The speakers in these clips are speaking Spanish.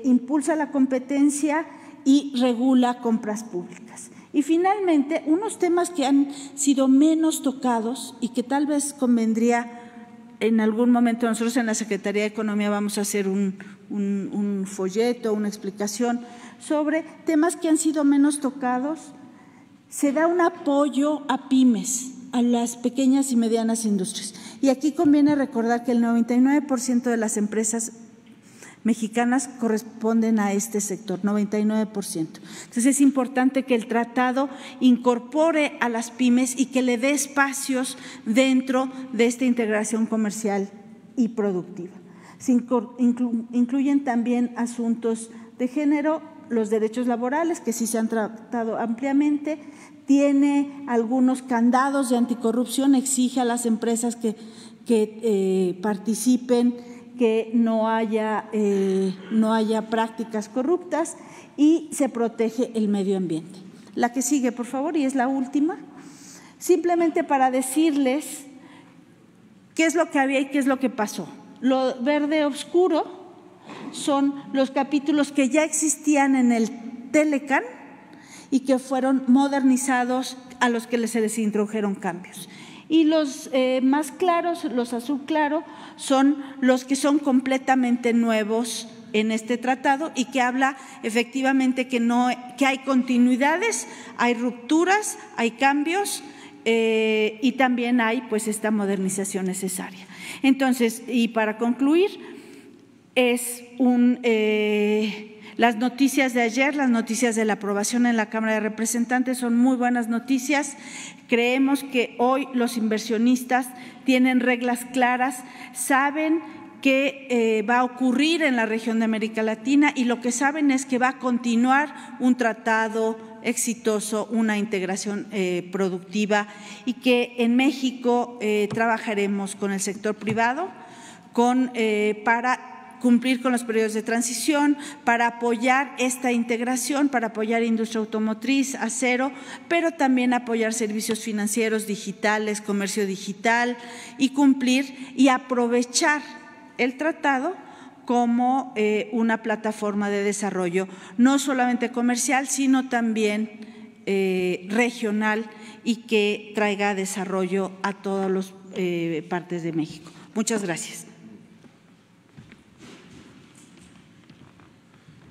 impulsa la competencia y regula compras públicas. Y finalmente, unos temas que han sido menos tocados y que tal vez convendría en algún momento, nosotros en la Secretaría de Economía vamos a hacer un folleto, una explicación sobre temas que han sido menos tocados. Se da un apoyo a pymes, a las pequeñas y medianas industrias. Y aquí conviene recordar que el 99% de las empresas mexicanas corresponden a este sector, 99%. Entonces es importante que el tratado incorpore a las pymes y que le dé espacios dentro de esta integración comercial y productiva. Se incluyen también asuntos de género, los derechos laborales, que sí se han tratado ampliamente, tiene algunos candados de anticorrupción, exige a las empresas que participen que no haya prácticas corruptas y se protege el medio ambiente. La que sigue, por favor, y es la última, simplemente para decirles qué es lo que había y qué es lo que pasó. Lo verde oscuro son los capítulos que ya existían en el Telecan y que fueron modernizados, a los que se les introdujeron cambios. Y los más claros, los azul claro, son los que son completamente nuevos en este tratado y que habla efectivamente que hay continuidades, hay rupturas, hay cambios y también hay pues esta modernización necesaria. Entonces, y para concluir, es las noticias de ayer, las noticias de la aprobación en la Cámara de Representantes son muy buenas noticias. Creemos que hoy los inversionistas tienen reglas claras, saben qué va a ocurrir en la región de América Latina y lo que saben es que va a continuar un tratado exitoso, una integración productiva y que en México trabajaremos con el sector privado para cumplir con los periodos de transición, para apoyar esta integración, para apoyar industria automotriz, acero, pero también apoyar servicios financieros digitales, comercio digital y cumplir y aprovechar el tratado como una plataforma de desarrollo, no solamente comercial, sino también regional y que traiga desarrollo a todas las partes de México. Muchas gracias.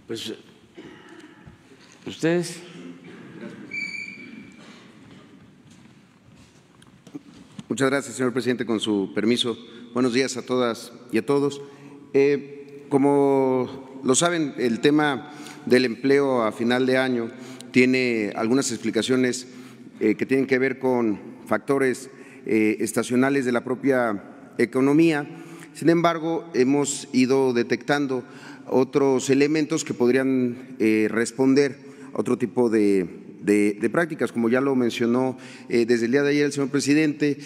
Pues ustedes. Muchas gracias, señor presidente. Con su permiso, buenos días a todas y a todos. Como lo saben, el tema del empleo a final de año tiene algunas explicaciones que tienen que ver con factores estacionales de la propia economía. Sin embargo, hemos ido detectando otros elementos que podrían responder a otro tipo de prácticas, como ya lo mencionó desde el día de ayer el señor presidente,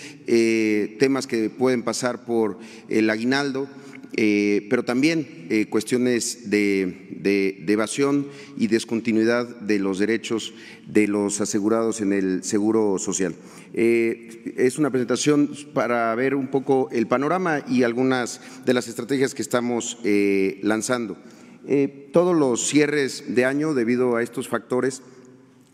temas que pueden pasar por el aguinaldo, pero también cuestiones de evasión y discontinuidad de los derechos de los asegurados en el Seguro Social. Es una presentación para ver un poco el panorama y algunas de las estrategias que estamos lanzando. Todos los cierres de año, debido a estos factores,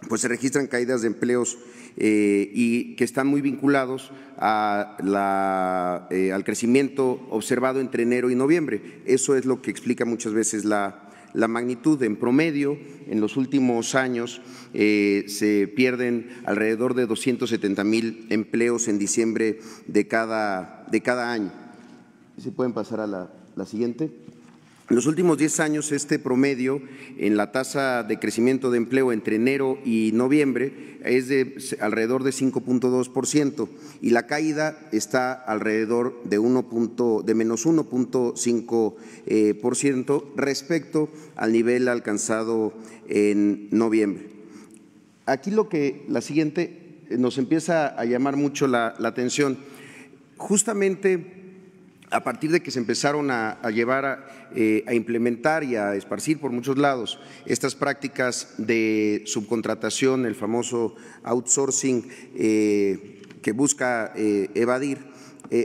pues se registran caídas de empleos y que están muy vinculados al crecimiento observado entre enero y noviembre. Eso es lo que explica muchas veces la magnitud. En promedio, en los últimos años se pierden alrededor de 270,000 empleos en diciembre de cada año. ¿Se pueden pasar a la siguiente? En los últimos 10 años, este promedio en la tasa de crecimiento de empleo entre enero y noviembre es de alrededor de 5.2% y la caída está alrededor de menos 1.5% respecto al nivel alcanzado en noviembre. Aquí la siguiente nos empieza a llamar mucho la atención. Justamente a partir de que se empezaron a llevar a implementar y a esparcir por muchos lados estas prácticas de subcontratación, el famoso outsourcing que busca evadir,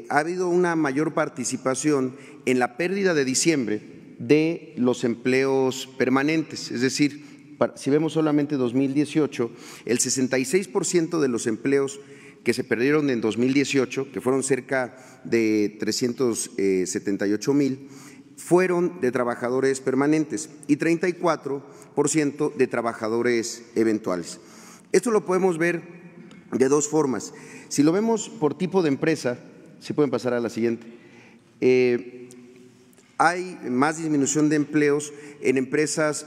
ha habido una mayor participación en la pérdida de diciembre de los empleos permanentes, es decir, si vemos solamente 2018, el 66% de los empleos que se perdieron en 2018, que fueron cerca de 378,000, fueron de trabajadores permanentes y 34% de trabajadores eventuales. Esto lo podemos ver de dos formas. Si lo vemos por tipo de empresa, si pueden pasar a la siguiente, hay más disminución de empleos en empresas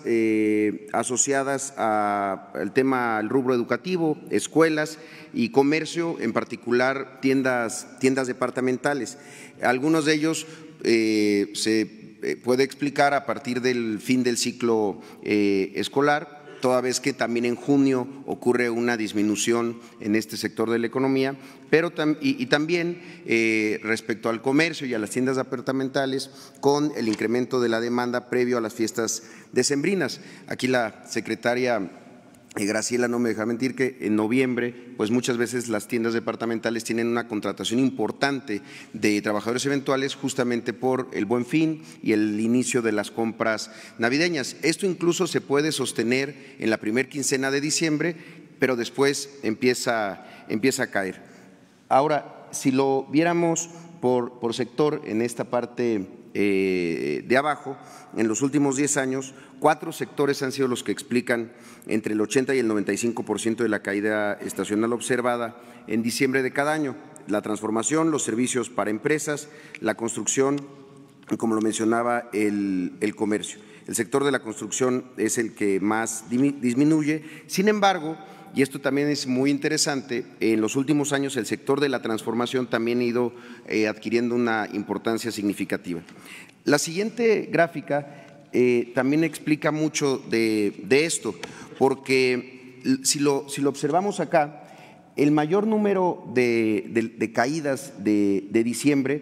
asociadas al tema, al rubro educativo, escuelas y comercio, en particular tiendas departamentales. Algunos de ellos se puede explicar a partir del fin del ciclo escolar, toda vez que también en junio ocurre una disminución en este sector de la economía, pero también respecto al comercio y a las tiendas departamentales con el incremento de la demanda previo a las fiestas decembrinas. Aquí la secretaria Graciela no me deja mentir que en noviembre, pues muchas veces las tiendas departamentales tienen una contratación importante de trabajadores eventuales justamente por el Buen Fin y el inicio de las compras navideñas. Esto incluso se puede sostener en la primera quincena de diciembre, pero después empieza a caer. Ahora, si lo viéramos por sector en esta parte de abajo, en los últimos 10 años, 4 sectores han sido los que explican entre el 80 y el 95% de la caída estacional observada en diciembre de cada año: la transformación, los servicios para empresas, la construcción y, como lo mencionaba, el comercio. El sector de la construcción es el que más disminuye. Sin embargo, y esto también es muy interesante, en los últimos años el sector de la transformación también ha ido adquiriendo una importancia significativa. La siguiente gráfica también explica mucho de esto, porque si lo observamos acá, el mayor número de caídas de diciembre,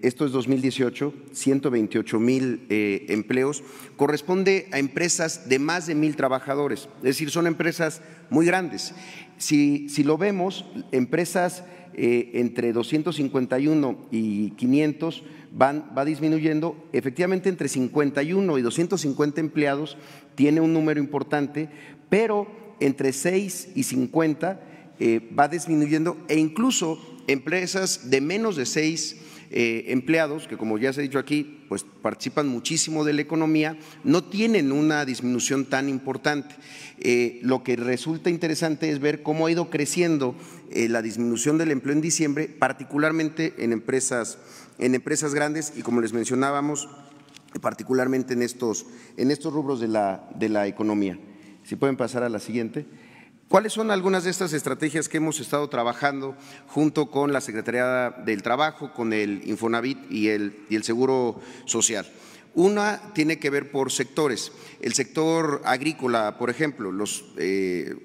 esto es 2018, 128,000 empleos, corresponde a empresas de más de 1,000 trabajadores, es decir, son empresas muy grandes. Si lo vemos, empresas entre 251 y 500 va disminuyendo. Efectivamente, entre 51 y 250 empleados tiene un número importante, pero entre 6 y 50 va disminuyendo, e incluso empresas de menos de 6 empleados, que como ya se ha dicho aquí, pues participan muchísimo de la economía, no tienen una disminución tan importante. Lo que resulta interesante es ver cómo ha ido creciendo la disminución del empleo en diciembre, particularmente en empresas grandes y, como les mencionábamos, particularmente en estos rubros de la economía. Si pueden pasar a la siguiente. ¿Cuáles son algunas de estas estrategias que hemos estado trabajando junto con la Secretaría del Trabajo, con el Infonavit y el Seguro Social? Una tiene que ver por sectores. El sector agrícola, por ejemplo,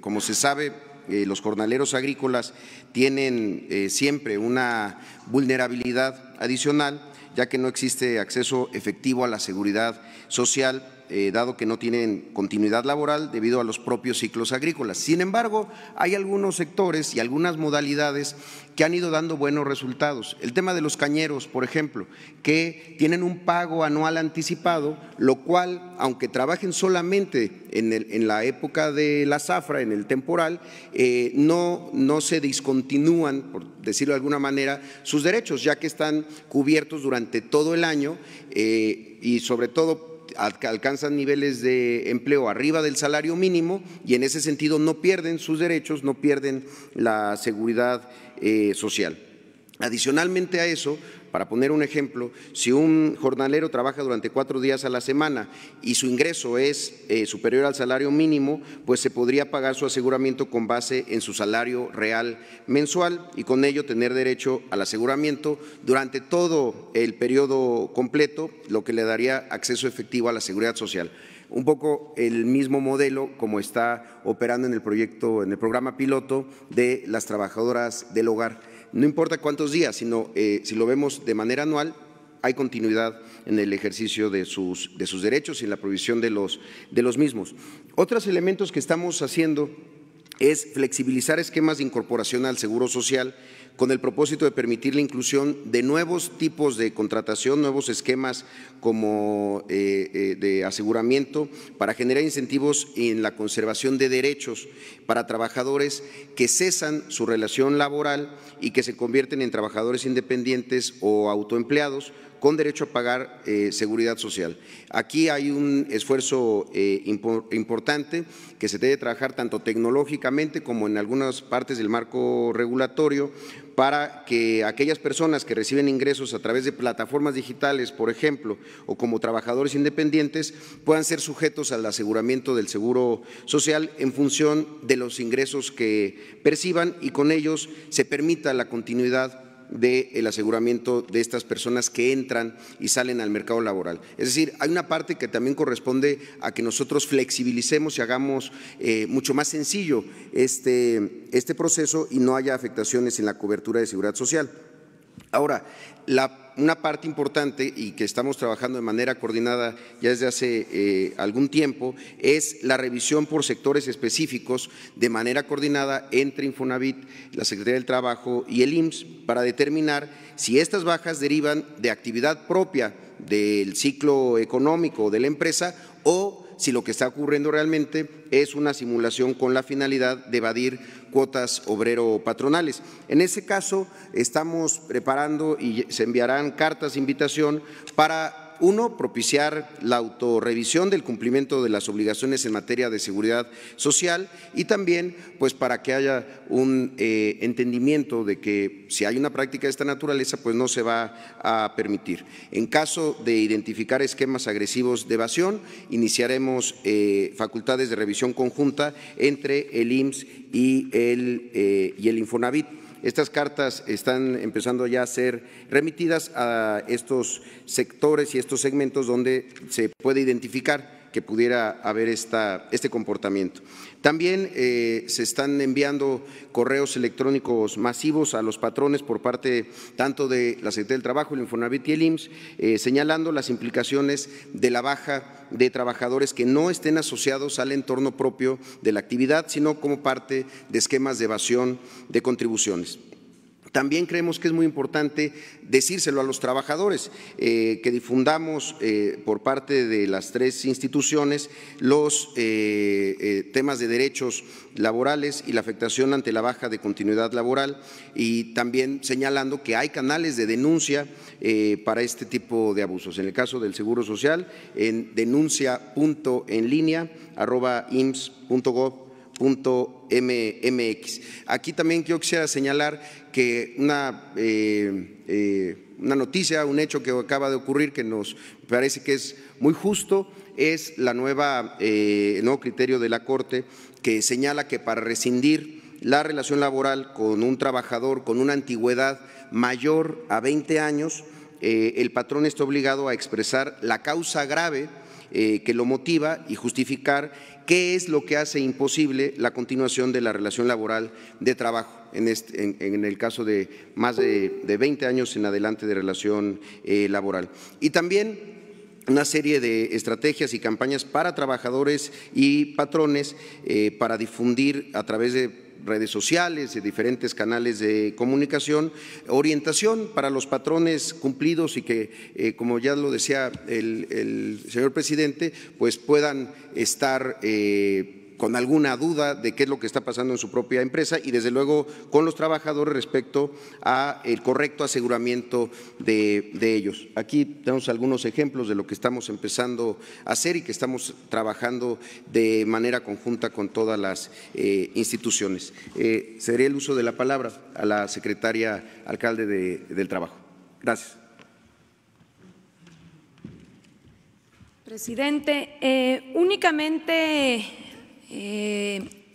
como se sabe, los jornaleros agrícolas tienen siempre una vulnerabilidad adicional, ya que no existe acceso efectivo a la seguridad social, dado que no tienen continuidad laboral debido a los propios ciclos agrícolas. Sin embargo, hay algunos sectores y algunas modalidades que han ido dando buenos resultados. El tema de los cañeros, por ejemplo, que tienen un pago anual anticipado, lo cual, aunque trabajen solamente en la época de la zafra, en el temporal, no se discontinúan, por decirlo de alguna manera, sus derechos, ya que están cubiertos durante todo el año y sobre todo alcanzan niveles de empleo arriba del salario mínimo, y en ese sentido no pierden sus derechos, no pierden la seguridad social. Adicionalmente a eso, para poner un ejemplo, si un jornalero trabaja durante 4 días a la semana y su ingreso es superior al salario mínimo, pues se podría pagar su aseguramiento con base en su salario real mensual y con ello tener derecho al aseguramiento durante todo el periodo completo, lo que le daría acceso efectivo a la seguridad social. Un poco el mismo modelo como está operando en el programa piloto de las trabajadoras del hogar. No importa cuántos días, sino si lo vemos de manera anual, hay continuidad en el ejercicio de sus derechos y en la provisión de los mismos. Otros elementos que estamos haciendo es flexibilizar esquemas de incorporación al seguro social con el propósito de permitir la inclusión de nuevos tipos de contratación, nuevos esquemas como de aseguramiento para generar incentivos en la conservación de derechos para trabajadores que cesan su relación laboral y que se convierten en trabajadores independientes o autoempleados con derecho a pagar seguridad social. Aquí hay un esfuerzo importante que se debe trabajar tanto tecnológicamente como en algunas partes del marco regulatorio para que aquellas personas que reciben ingresos a través de plataformas digitales, por ejemplo, o como trabajadores independientes, puedan ser sujetos al aseguramiento del seguro social en función de los ingresos que perciban y con ellos se permita la continuidad del aseguramiento de estas personas que entran y salen al mercado laboral. Es decir, hay una parte que también corresponde a que nosotros flexibilicemos y hagamos mucho más sencillo este proceso y no haya afectaciones en la cobertura de seguridad social. Ahora, una parte importante y que estamos trabajando de manera coordinada ya desde hace algún tiempo es la revisión por sectores específicos de manera coordinada entre Infonavit, la Secretaría del Trabajo y el IMSS para determinar si estas bajas derivan de actividad propia del ciclo económico de la empresa o si lo que está ocurriendo realmente es una simulación con la finalidad de evadir cuotas obrero-patronales. En ese caso, estamos preparando y se enviarán cartas de invitación para, uno, propiciar la autorrevisión del cumplimiento de las obligaciones en materia de seguridad social y también pues para que haya un entendimiento de que si hay una práctica de esta naturaleza pues no se va a permitir. En caso de identificar esquemas agresivos de evasión, iniciaremos facultades de revisión conjunta entre el IMSS y el Infonavit. Estas cartas están empezando ya a ser remitidas a estos sectores y estos segmentos donde se puede identificar que pudiera haber este comportamiento. También se están enviando correos electrónicos masivos a los patrones por parte tanto de la Secretaría del Trabajo, el Infonavit y el IMSS, señalando las implicaciones de la baja de trabajadores que no estén asociados al entorno propio de la actividad, sino como parte de esquemas de evasión de contribuciones. También creemos que es muy importante decírselo a los trabajadores, que difundamos por parte de las tres instituciones los temas de derechos laborales y la afectación ante la baja de continuidad laboral y también señalando que hay canales de denuncia para este tipo de abusos. En el caso del Seguro Social, en denuncia.enlinea@ims.gov.mx. Aquí también quisiera señalar que una noticia, un hecho que acaba de ocurrir que nos parece que es muy justo, es el nuevo criterio de la Corte que señala que para rescindir la relación laboral con un trabajador con una antigüedad mayor a 20 años, el patrón está obligado a expresar la causa grave que lo motiva y justificar qué es lo que hace imposible la continuación de la relación laboral de trabajo, en el caso de más de 20 años en adelante de relación laboral. Y también una serie de estrategias y campañas para trabajadores y patrones para difundir a través de redes sociales, de diferentes canales de comunicación, orientación para los patrones cumplidos y que, como ya lo decía el señor presidente, pues puedan estar con alguna duda de qué es lo que está pasando en su propia empresa y desde luego con los trabajadores respecto a el correcto aseguramiento de ellos. Aquí tenemos algunos ejemplos de lo que estamos empezando a hacer y que estamos trabajando de manera conjunta con todas las instituciones. Cederé el uso de la palabra a la secretaria alcalde del Trabajo. Gracias. Presidente, únicamente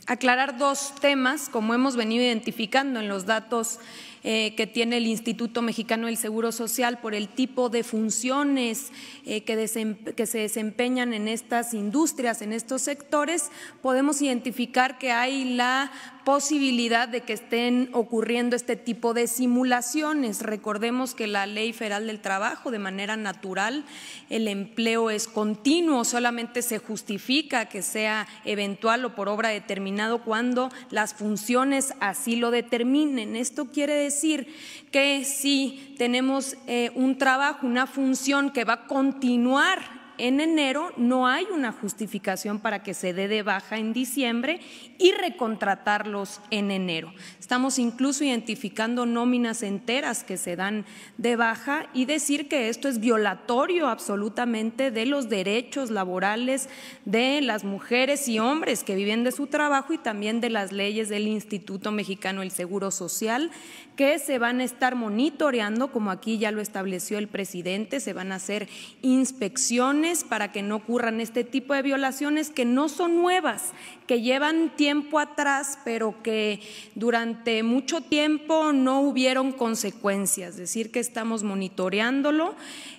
aclarar dos temas, como hemos venido identificando en los datos que tiene el Instituto Mexicano del Seguro Social por el tipo de funciones que se desempeñan en estas industrias, en estos sectores, podemos identificar que hay la posibilidad de que estén ocurriendo este tipo de simulaciones. Recordemos que la Ley Federal del Trabajo, de manera natural, el empleo es continuo, solamente se justifica que sea eventual o por obra determinado cuando las funciones así lo determinen. Esto quiere decir que si tenemos un trabajo, una función que va a continuar en enero, no hay una justificación para que se dé de baja en diciembre y recontratarlos en enero. Estamos incluso identificando nóminas enteras que se dan de baja y decir que esto es violatorio absolutamente de los derechos laborales de las mujeres y hombres que viven de su trabajo y también de las leyes del Instituto Mexicano del Seguro Social, que se van a estar monitoreando, como aquí ya lo estableció el presidente, se van a hacer inspecciones para que no ocurran este tipo de violaciones que no son nuevas, que llevan tiempo atrás, pero que durante mucho tiempo no hubieron consecuencias, es decir, que estamos monitoreándolo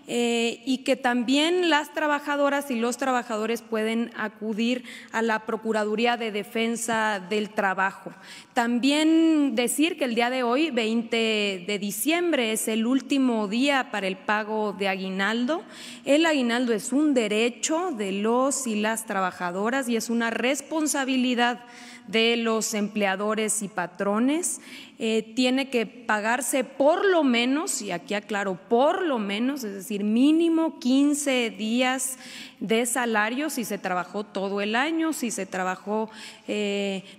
y que también las trabajadoras y los trabajadores pueden acudir a la Procuraduría de Defensa del Trabajo. También decir que el día de hoy, 20 de diciembre, es el último día para el pago de aguinaldo. El aguinaldo es un derecho de los y las trabajadoras y es una responsabilidad de los empleadores y patrones. Tiene que pagarse por lo menos, y aquí aclaro, por lo menos, es decir, mínimo 15 días de salario si se trabajó todo el año, si se trabajó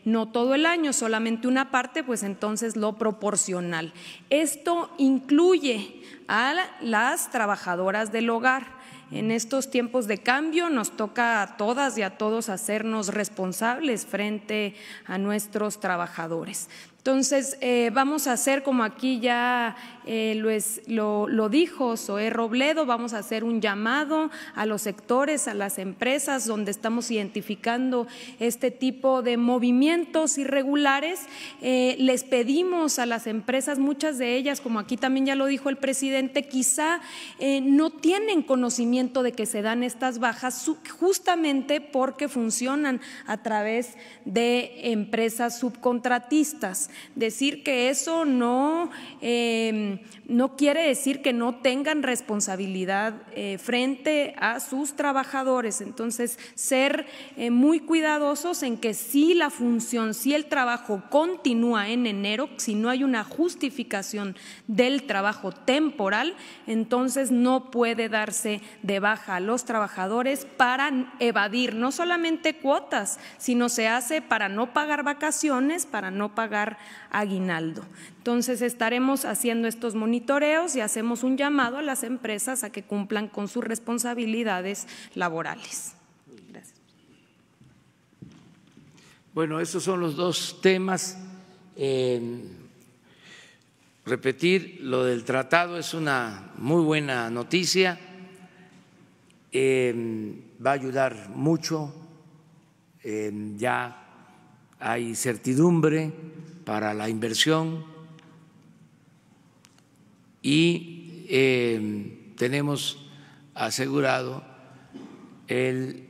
no todo el año, solamente una parte, pues entonces lo proporcional. Esto incluye a las trabajadoras del hogar. En estos tiempos de cambio nos toca a todas y a todos hacernos responsables frente a nuestros trabajadores. Entonces, vamos a hacer, como aquí ya lo dijo Zoé Robledo, vamos a hacer un llamado a los sectores, a las empresas donde estamos identificando este tipo de movimientos irregulares. Les pedimos a las empresas, muchas de ellas, como aquí también ya lo dijo el presidente, quizá no tienen conocimiento de que se dan estas bajas justamente porque funcionan a través de empresas subcontratistas. Decir que eso no quiere decir que no tengan responsabilidad frente a sus trabajadores. Entonces, ser muy cuidadosos en que si la función, si el trabajo continúa en enero, si no hay una justificación del trabajo temporal, entonces no puede darse de baja a los trabajadores para evadir no solamente cuotas, sino se hace para no pagar vacaciones, para no pagar aguinaldo. Entonces estaremos haciendo estos monitoreos y hacemos un llamado a las empresas a que cumplan con sus responsabilidades laborales. Gracias. Bueno, estos son los dos temas. Repetir lo del tratado es una muy buena noticia, va a ayudar mucho, ya hay certidumbre para la inversión y tenemos asegurado el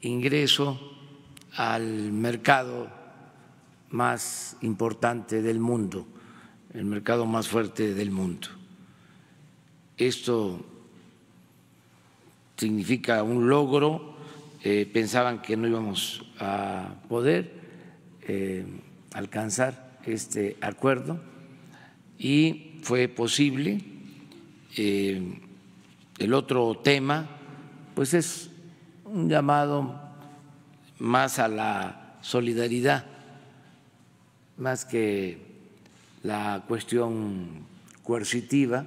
ingreso al mercado más importante del mundo, el mercado más fuerte del mundo. Esto significa un logro. Pensaban que no íbamos a poder alcanzar este acuerdo y fue posible. El otro tema, pues, es un llamado más a la solidaridad, más que la cuestión coercitiva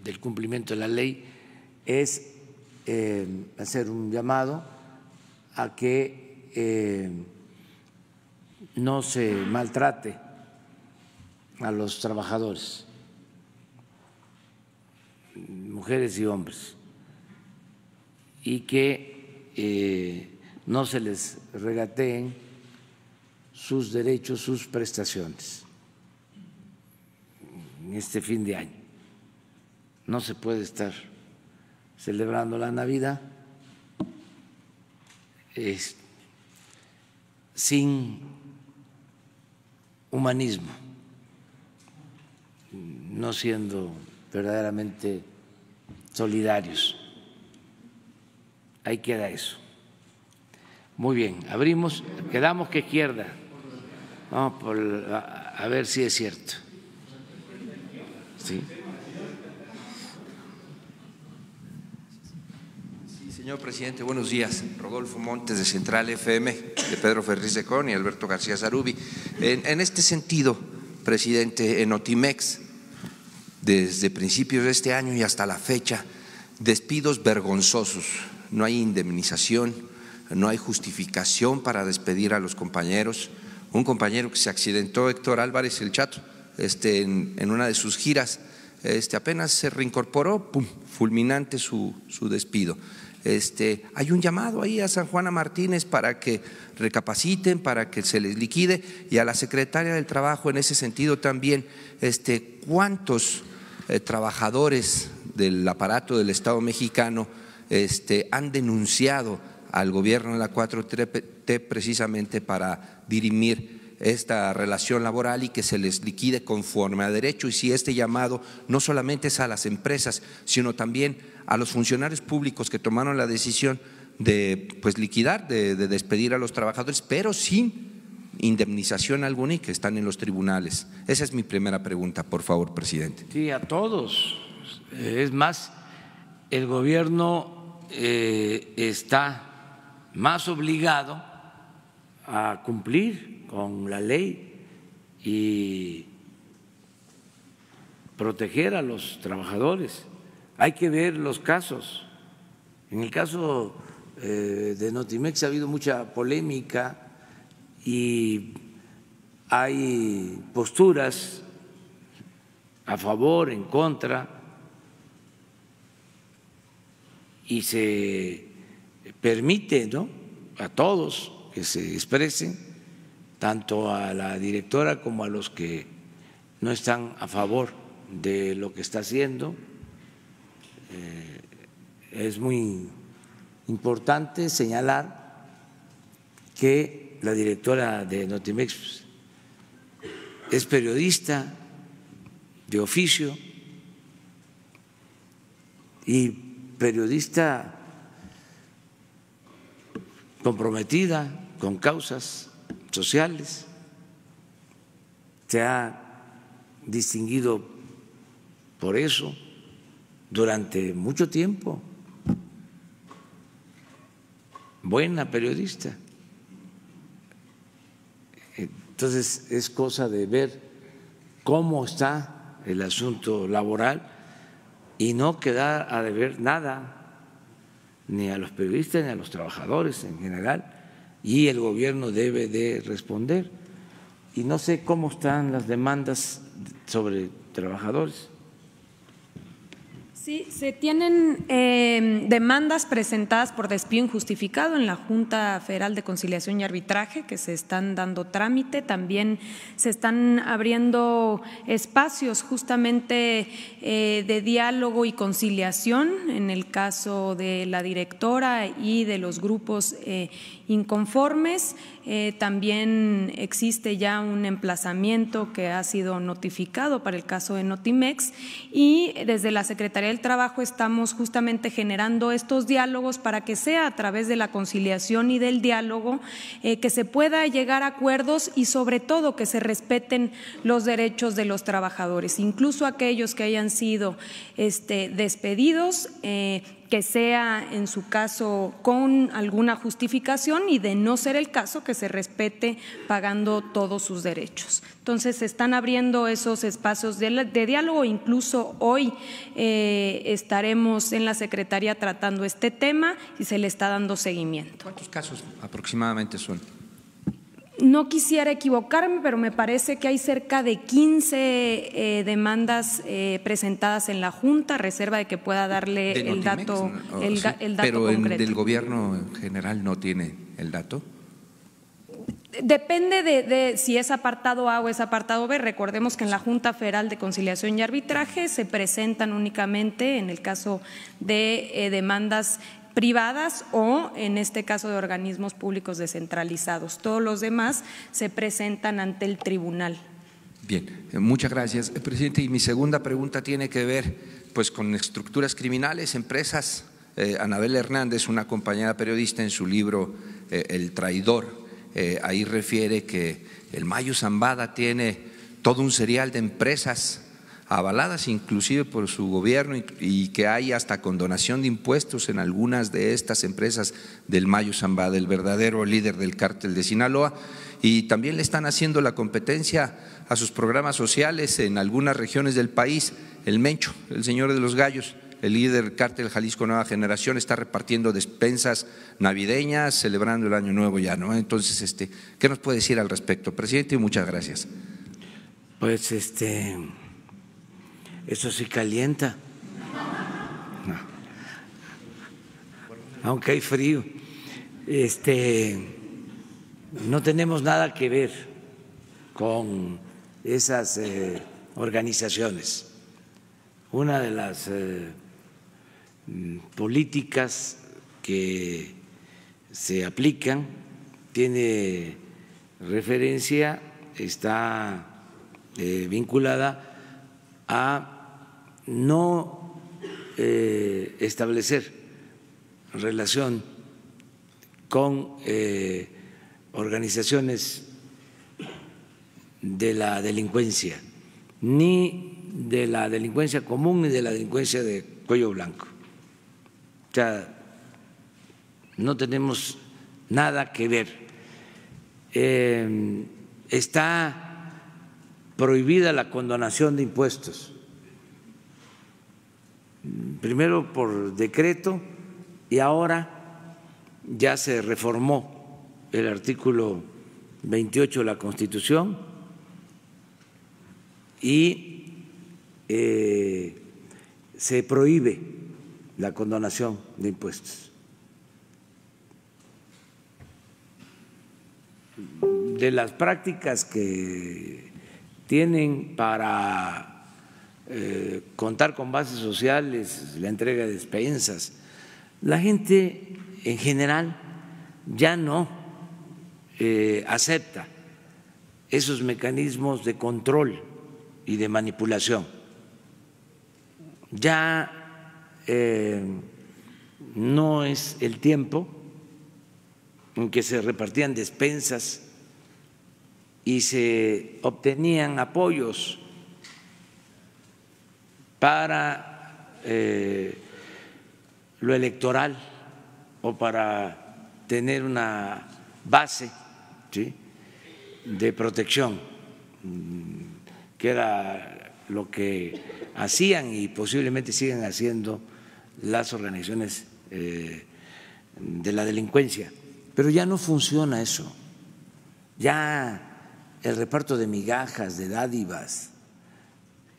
del cumplimiento de la ley, es hacer un llamado a que no se maltrate a los trabajadores, mujeres y hombres, y que no se les regateen sus derechos, sus prestaciones en este fin de año. No se puede estar celebrando la Navidad sin humanismo, no siendo verdaderamente solidarios. Ahí queda eso. Muy bien, abrimos, quedamos que izquierda. Vamos por a ver si es cierto. Sí. Señor presidente, buenos días. Rodolfo Montes de Central FM, de Pedro Ferriz de Con y Alberto García Zarubi. En este sentido, presidente, en Notimex, desde principios de este año y hasta la fecha, despidos vergonzosos. No hay indemnización, no hay justificación para despedir a los compañeros. Un compañero que se accidentó, Héctor Álvarez, el Chato, en una de sus giras, apenas se reincorporó, ¡pum!, fulminante su despido. Hay un llamado ahí a San Juana Martínez para que recapaciten, para que se les liquide, y a la secretaria del Trabajo en ese sentido también, ¿cuántos trabajadores del aparato del Estado mexicano han denunciado al gobierno de la 4T precisamente para dirimir esta relación laboral y que se les liquide conforme a derecho? Y si este llamado no solamente es a las empresas, sino también a los funcionarios públicos que tomaron la decisión de liquidar, de despedir a los trabajadores, pero sin indemnización alguna y que están en los tribunales. Esa es mi primera pregunta, por favor, presidente. Sí, a todos. Es más, el gobierno está más obligado a cumplir con la ley y proteger a los trabajadores. Hay que ver los casos. En el caso de Notimex ha habido mucha polémica y hay posturas a favor, en contra, y se permite, ¿no?, a todos que se expresen, tanto a la directora como a los que no están a favor de lo que está haciendo. Es muy importante señalar que la directora de Notimex es periodista de oficio y periodista comprometida con causas sociales. Se ha distinguido por eso durante mucho tiempo. Buena periodista. Entonces es cosa de ver cómo está el asunto laboral y no quedar a deber nada ni a los periodistas ni a los trabajadores en general, y el gobierno debe de responder. Y no sé cómo están las demandas sobre trabajadores. Sí, se tienen demandas presentadas por despido injustificado en la Junta Federal de Conciliación y Arbitraje que se están dando trámite. También se están abriendo espacios justamente de diálogo y conciliación en el caso de la directora y de los grupos inconformes. También existe ya un emplazamiento que ha sido notificado para el caso de Notimex, y desde la Secretaría del Trabajo estamos justamente generando estos diálogos para que sea a través de la conciliación y del diálogo que se pueda llegar a acuerdos y sobre todo que se respeten los derechos de los trabajadores, incluso aquellos que hayan sido despedidos, que sea en su caso con alguna justificación, y de no ser el caso que se respete pagando todos sus derechos. Entonces se están abriendo esos espacios de diálogo. Incluso hoy estaremos en la Secretaría tratando este tema y se le está dando seguimiento. ¿Cuántos casos aproximadamente son? No quisiera equivocarme, pero me parece que hay cerca de 15 demandas presentadas en la Junta, a reserva de que pueda darle el dato, el dato pero concreto. ¿Del gobierno en general no tiene el dato? Depende de si es apartado A o es apartado B. Recordemos que en la Junta Federal de Conciliación y Arbitraje se presentan únicamente en el caso de demandas privadas o en este caso de organismos públicos descentralizados. Todos los demás se presentan ante el tribunal. Bien, muchas gracias, presidente. Y mi segunda pregunta tiene que ver con estructuras criminales, empresas. Anabel Hernández, una compañera periodista, en su libro El Traidor, ahí refiere que el Mayo Zambada tiene todo un serial de empresas avaladas inclusive por su gobierno y que hay hasta condonación de impuestos en algunas de estas empresas del Mayo Zambada, el verdadero líder del cártel de Sinaloa, y también le están haciendo la competencia a sus programas sociales en algunas regiones del país. El Mencho, el señor de los gallos, el líder del cártel Jalisco Nueva Generación, está repartiendo despensas navideñas, celebrando el Año Nuevo ya, ¿no? Entonces, ¿qué nos puede decir al respecto, presidente? Muchas gracias. Pues eso sí calienta, no. Aunque hay frío. No tenemos nada que ver con esas organizaciones. Una de las políticas que se aplican tiene referencia, está vinculada a no establecer relación con organizaciones de la delincuencia, ni de la delincuencia común ni de la delincuencia de cuello blanco. O sea, no tenemos nada que ver. Está prohibida la condonación de impuestos, primero por decreto y ahora ya se reformó el artículo 28 de la Constitución y se prohíbe la condonación de impuestos. De las prácticas que tienen para contar con bases sociales, la entrega de despensas, la gente en general ya no acepta esos mecanismos de control y de manipulación. Ya no es el tiempo en que se repartían despensas y se obtenían apoyos para lo electoral o para tener una base, ¿sí?, de protección, que era lo que hacían y posiblemente siguen haciendo las organizaciones de la delincuencia. Pero ya no funciona eso, ya el reparto de migajas, de dádivas,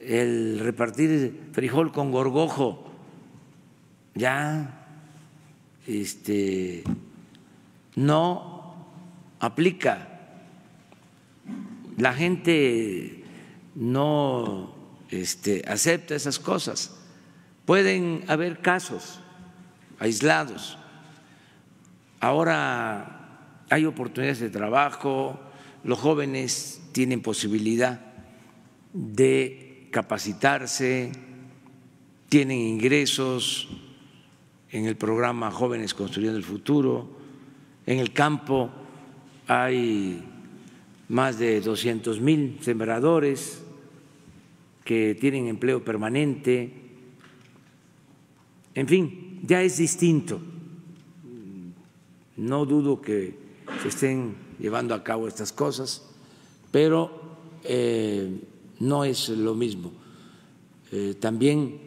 el repartir frijol con gorgojo, ya no aplica. La gente no acepta esas cosas. Pueden haber casos aislados. Ahora hay oportunidades de trabajo, los jóvenes tienen posibilidad de capacitarse, tienen ingresos en el programa Jóvenes Construyendo el Futuro. En el campo hay más de 200,000 sembradores que tienen empleo permanente. En fin, ya es distinto. No dudo que se estén llevando a cabo estas cosas, pero no es lo mismo. También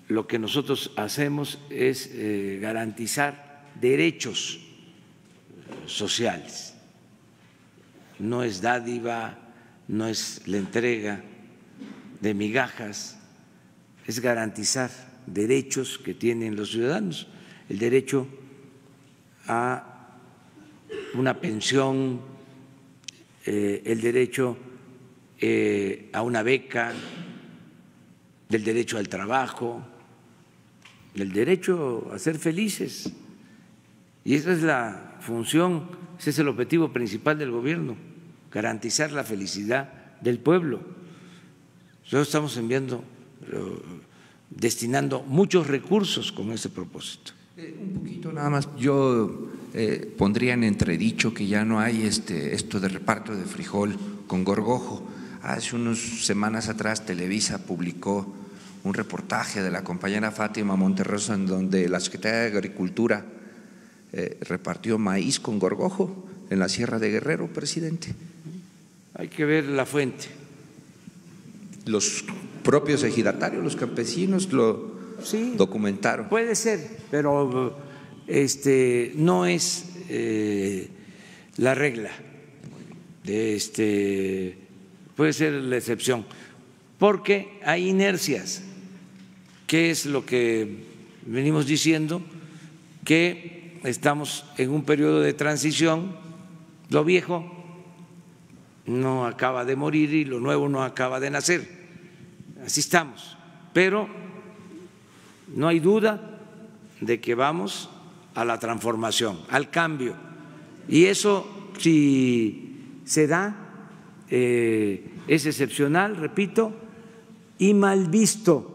lo que nosotros hacemos es garantizar derechos sociales. No es dádiva, no es la entrega de migajas, es garantizar derechos que tienen los ciudadanos, el derecho a una pensión, el derecho a una beca, el derecho al trabajo, el derecho a ser felices. Y esa es la función, ese es el objetivo principal del gobierno, garantizar la felicidad del pueblo. Nosotros estamos destinando muchos recursos con ese propósito. Un poquito nada más, yo pondría en entredicho que ya no hay esto de reparto de frijol con gorgojo. Hace unas semanas atrás Televisa publicó un reportaje de la compañera Fátima Monterroso en donde la Secretaría de Agricultura repartió maíz con gorgojo en la Sierra de Guerrero, presidente. Hay que ver la fuente. Los propios ejidatarios, los campesinos lo documentaron. Puede ser, pero no es la regla. Puede ser la excepción, porque hay inercias. ¿Qué es lo que venimos diciendo? Que estamos en un periodo de transición, lo viejo no acaba de morir y lo nuevo no acaba de nacer, así estamos, pero no hay duda de que vamos a la transformación, al cambio, y eso si se da es excepcional, repito, y mal visto.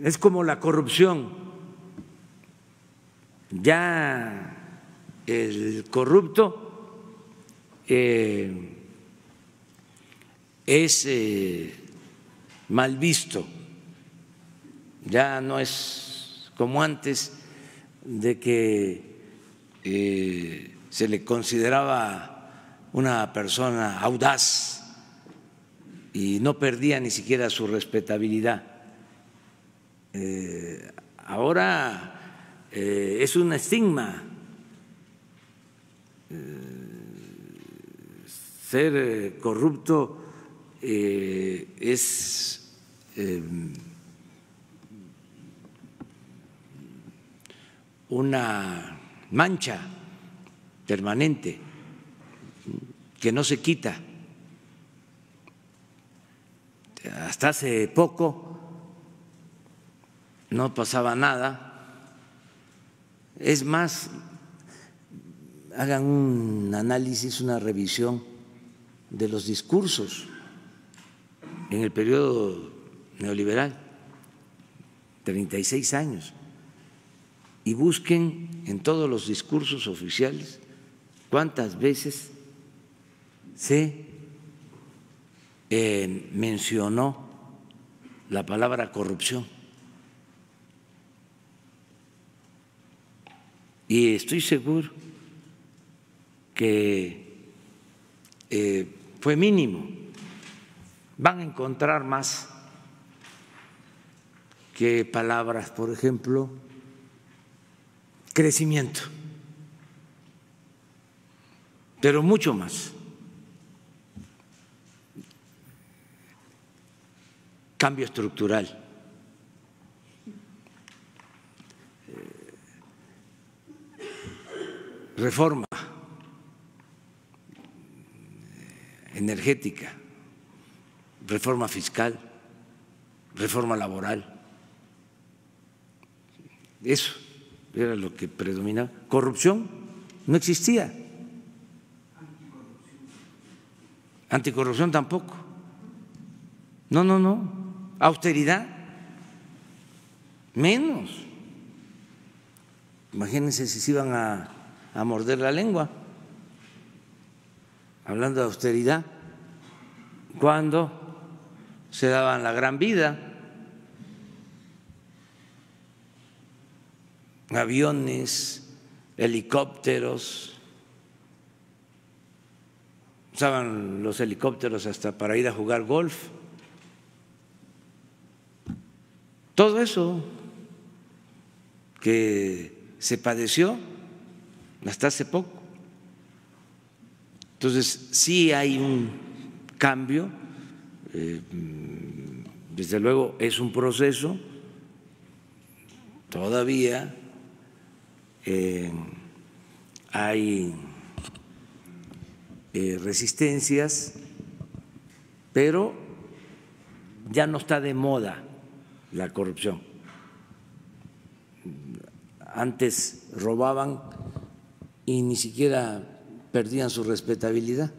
Es como la corrupción. Ya el corrupto es mal visto. Ya no es como antes de que se le consideraba una persona audaz y no perdía ni siquiera su respetabilidad. Ahora es un estigma ser corrupto, es una mancha permanente que no se quita. Hasta hace poco no pasaba nada. Es más, hagan un análisis, una revisión de los discursos en el periodo neoliberal, 36 años, y busquen en todos los discursos oficiales cuántas veces se mencionó la palabra corrupción. Y estoy seguro que fue mínimo. Van a encontrar más que palabras, por ejemplo, crecimiento, pero mucho más. Cambio estructural. Reforma energética, reforma fiscal, reforma laboral. Eso era lo que predominaba. Corrupción no existía. Anticorrupción tampoco. No. Austeridad, menos. Imagínense si se iban a morder la lengua hablando de austeridad cuando se daban la gran vida, aviones, helicópteros, usaban los helicópteros hasta para ir a jugar golf. Todo eso que se padeció hasta hace poco. Entonces, sí hay un cambio, desde luego es un proceso, todavía hay resistencias, pero ya no está de moda la corrupción. Antes robaban y ni siquiera perdían su respetabilidad.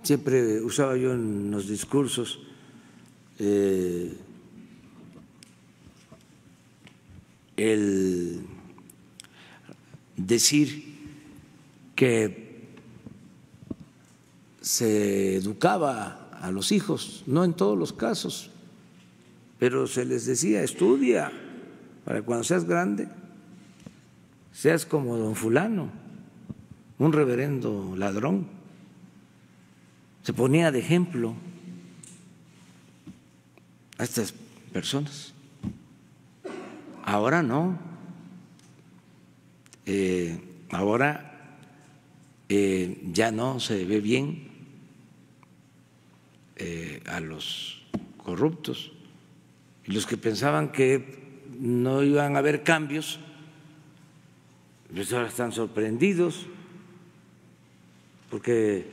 Siempre usaba yo en los discursos el decir que se educaba a los hijos, no en todos los casos, pero se les decía: estudia para que cuando seas grande seas como don fulano, un reverendo ladrón. Se ponía de ejemplo a estas personas. Ahora no. Ahora ya no se ve bien a los corruptos, y los que pensaban que no iban a haber cambios, pues ahora están sorprendidos porque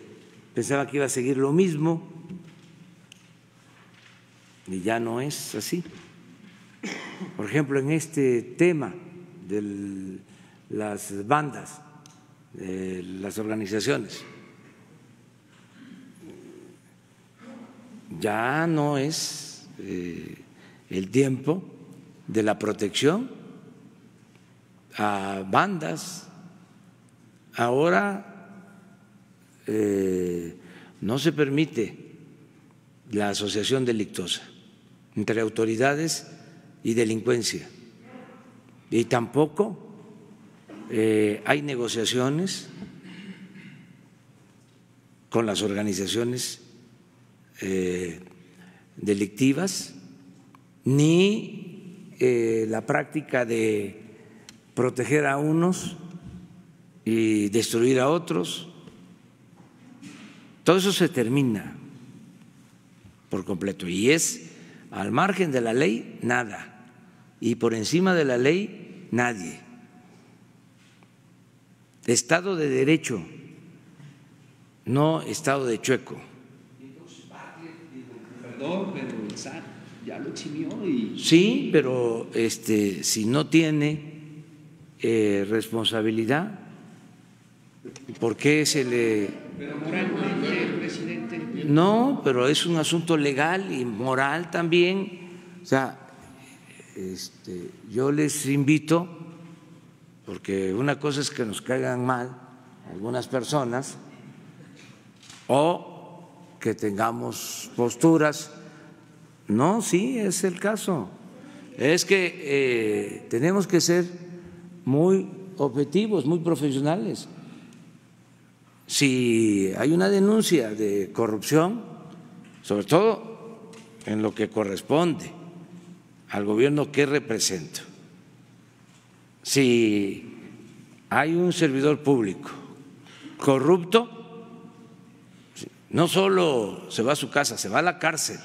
pensaban que iba a seguir lo mismo y ya no es así. Por ejemplo, en este tema de las bandas, de las organizaciones, ya no es el tiempo de la protección a bandas. Ahora no se permite la asociación delictuosa entre autoridades y delincuencia, y tampoco hay negociaciones con las organizaciones delictivas, ni la práctica de proteger a unos y destruir a otros. Todo eso se termina por completo, y es al margen de la ley nada, y por encima de la ley nadie. Estado de derecho, no estado de chueco. Perdón, pero el SAT ya lo eximió y… Sí, pero si no tiene responsabilidad, ¿por qué se le… Pero moralmente, presidente… No, pero es un asunto legal y moral también. O sea, yo les invito, porque una cosa es que nos caigan mal algunas personas o que tengamos posturas. No, sí, es el caso. Es que tenemos que ser muy objetivos, muy profesionales. Si hay una denuncia de corrupción, sobre todo en lo que corresponde al gobierno que represento, si hay un servidor público corrupto, no solo se va a su casa, se va a la cárcel,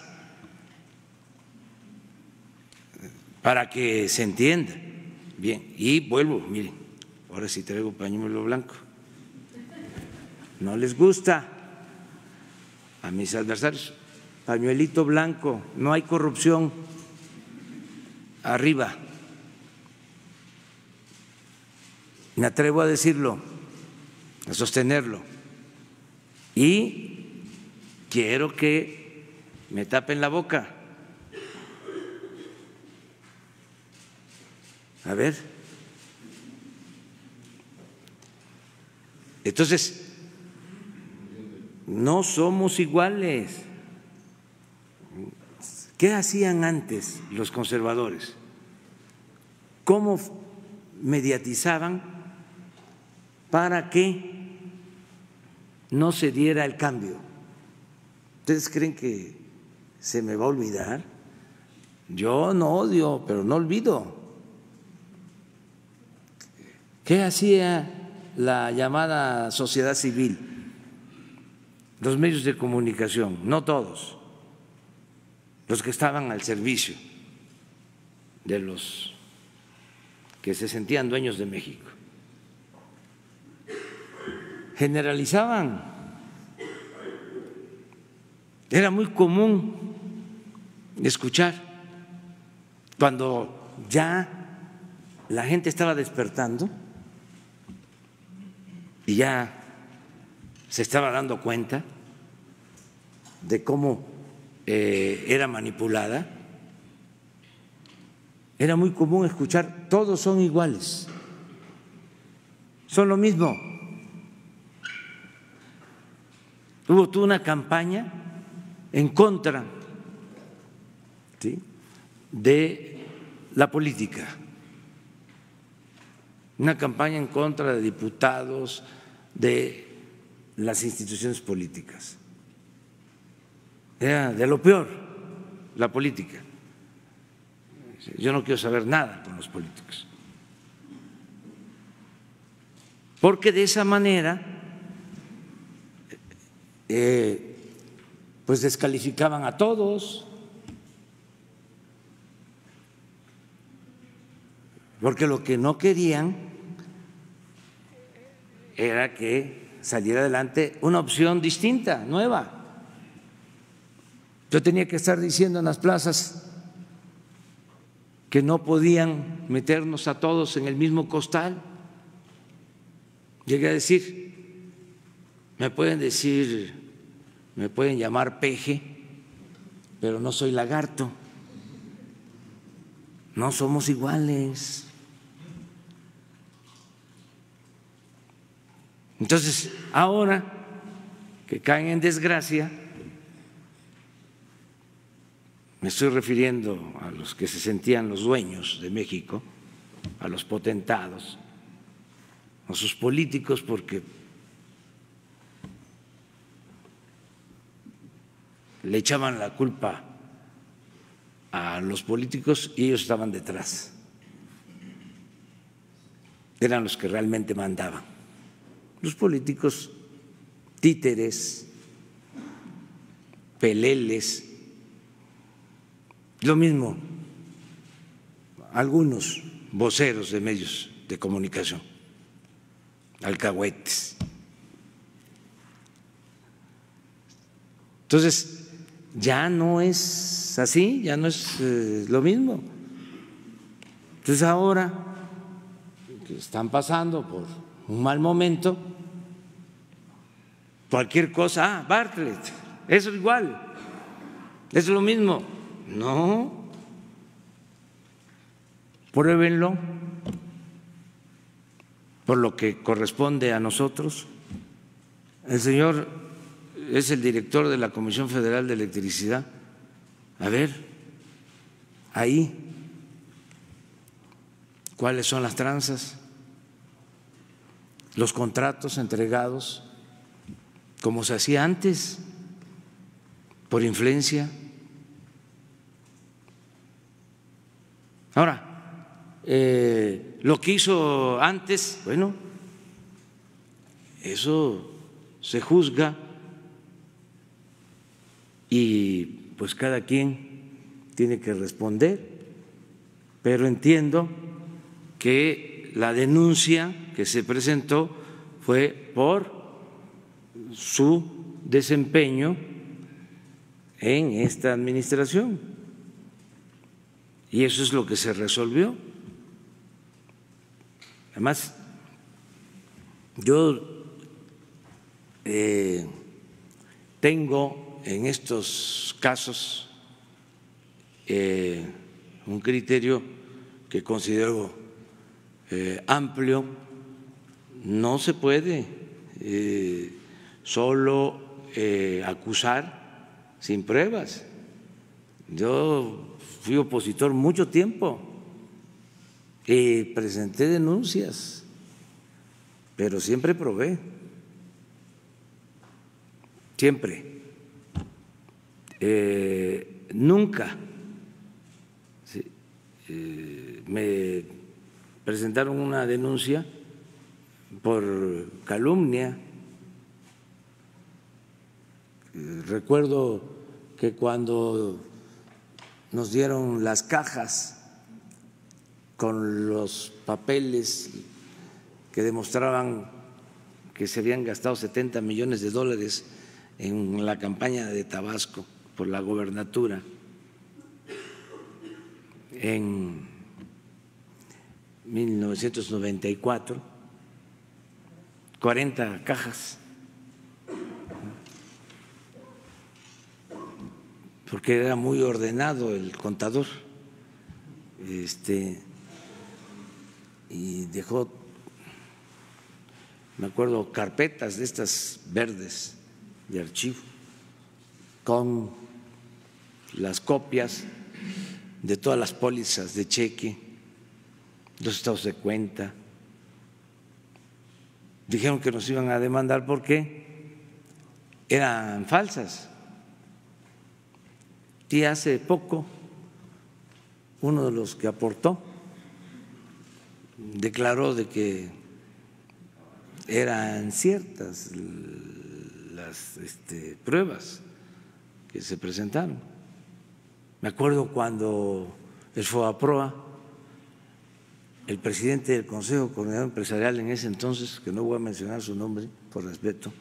para que se entienda bien. Y vuelvo, miren, ahora sí traigo pañuelo blanco. No les gusta a mis adversarios, pañuelito blanco, no hay corrupción arriba. Me atrevo a decirlo, a sostenerlo, y quiero que me tapen la boca. A ver. Entonces, no somos iguales. ¿Qué hacían antes los conservadores? ¿Cómo mediatizaban para que no se diera el cambio? ¿Ustedes creen que se me va a olvidar? Yo no odio, pero no olvido. ¿Qué hacía la llamada sociedad civil? Los medios de comunicación, no todos, los que estaban al servicio de los que se sentían dueños de México. Generalizaban. Era muy común escuchar cuando ya la gente estaba despertando y ya se estaba dando cuenta de cómo era manipulada, era muy común escuchar: todos son iguales, son lo mismo. Hubo toda una campaña en contra, ¿sí?, de la política, una campaña en contra de diputados, de las instituciones políticas. Era de lo peor la política. Yo no quiero saber nada con los políticos, porque de esa manera pues descalificaban a todos, porque lo que no querían era que saliera adelante una opción distinta, nueva. Yo tenía que estar diciendo en las plazas que no podían meternos a todos en el mismo costal. Llegué a decir: me pueden llamar peje, pero no soy lagarto, no somos iguales. Entonces, ahora que caen en desgracia, me estoy refiriendo a los que se sentían los dueños de México, a los potentados, a sus políticos, porque le echaban la culpa a los políticos y ellos estaban detrás. Eran los que realmente mandaban. Los políticos títeres, peleles, lo mismo algunos voceros de medios de comunicación, alcahuetes. Entonces, ya no es así, ya no es lo mismo. Entonces, ahora que están pasando por un mal momento, cualquier cosa: Bartlett, eso es igual, es lo mismo. No, pruébenlo por lo que corresponde a nosotros. El señor es el director de la Comisión Federal de Electricidad. A ver, ahí, ¿cuáles son las tranzas? Los contratos entregados como se hacía antes, por influencia. Ahora, lo que hizo antes, bueno, eso se juzga y pues cada quien tiene que responder, pero entiendo que la denuncia que se presentó fue por su desempeño en esta administración y eso es lo que se resolvió. Además, yo tengo en estos casos un criterio que considero amplio. No se puede solo acusar sin pruebas. Yo fui opositor mucho tiempo y presenté denuncias, pero siempre probé, siempre. Nunca me presentaron una denuncia por calumnia. Recuerdo que cuando nos dieron las cajas con los papeles que demostraban que se habían gastado $70 millones en la campaña de Tabasco por la gobernatura en 1994, 40 cajas, porque era muy ordenado el contador. y dejó, me acuerdo, carpetas de estas verdes de archivo con las copias de todas las pólizas de cheque, los estados de cuenta. Dijeron que nos iban a demandar porque eran falsas. Y hace poco uno de los que aportó declaró de que eran ciertas las pruebas que se presentaron. Me acuerdo cuando el FOBAPROA, el presidente del Consejo Coordinador Empresarial en ese entonces, que no voy a mencionar su nombre por respeto,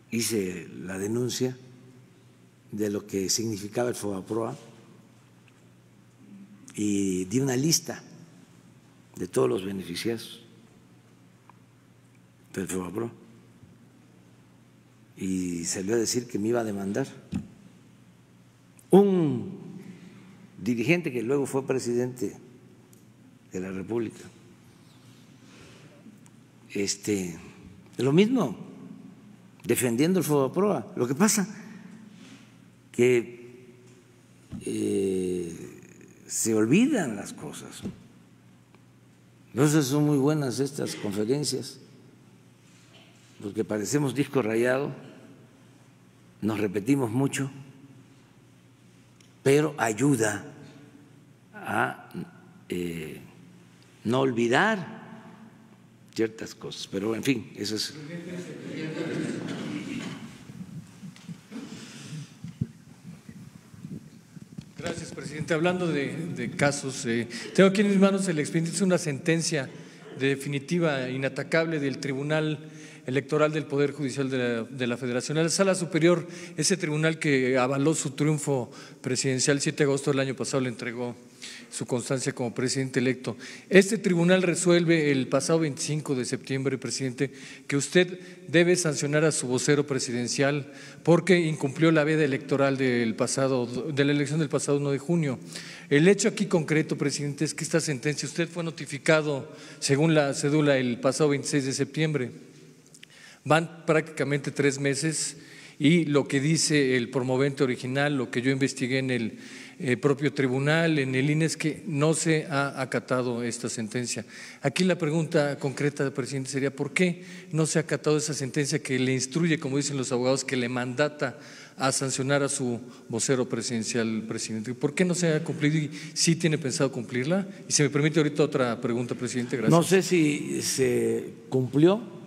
hice la denuncia de lo que significaba el FOBAPROA y di una lista de todos los beneficiados del FOBAPROA y salió a decir que me iba a demandar un dirigente que luego fue presidente de la República. Lo mismo, defendiendo el FOBAPROA. Lo que pasa que se olvidan las cosas. Entonces son muy buenas estas conferencias, porque parecemos disco rayado, nos repetimos mucho, pero ayuda a no olvidar ciertas cosas. Pero en fin, eso es. Gracias, presidente. Hablando de casos, tengo aquí en mis manos el expediente, es una sentencia definitiva, inatacable del Tribunal Electoral del Poder Judicial de la Federación. La Sala Superior, ese tribunal que avaló su triunfo presidencial el 7 de agosto del año pasado, le entregó su constancia como presidente electo. Este tribunal resuelve el pasado 25 de septiembre, presidente, que usted debe sancionar a su vocero presidencial porque incumplió la veda electoral de la elección del pasado 1 de junio. El hecho aquí concreto, presidente, es que esta sentencia usted fue notificado según la cédula el pasado 26 de septiembre. Van prácticamente 3 meses y lo que dice el promovente original, lo que yo investigué en el propio tribunal, en el INE, es que no se ha acatado esta sentencia. Aquí la pregunta concreta, presidente, sería ¿por qué no se ha acatado esa sentencia que le instruye, como dicen los abogados, que le mandata a sancionar a su vocero presidencial, presidente? ¿Por qué no se ha cumplido y sí tiene pensado cumplirla? Y si me permite ahorita otra pregunta, presidente, gracias. No sé si se cumplió.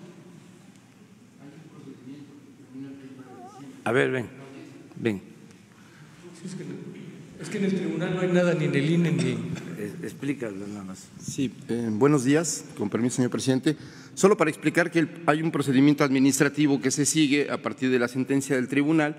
A ver, ven. Es que en el tribunal no hay nada, ni en el INE, ni… Explícalo nada más. Sí, buenos días, con permiso, señor presidente. Solo para explicar que hay un procedimiento administrativo que se sigue a partir de la sentencia del tribunal.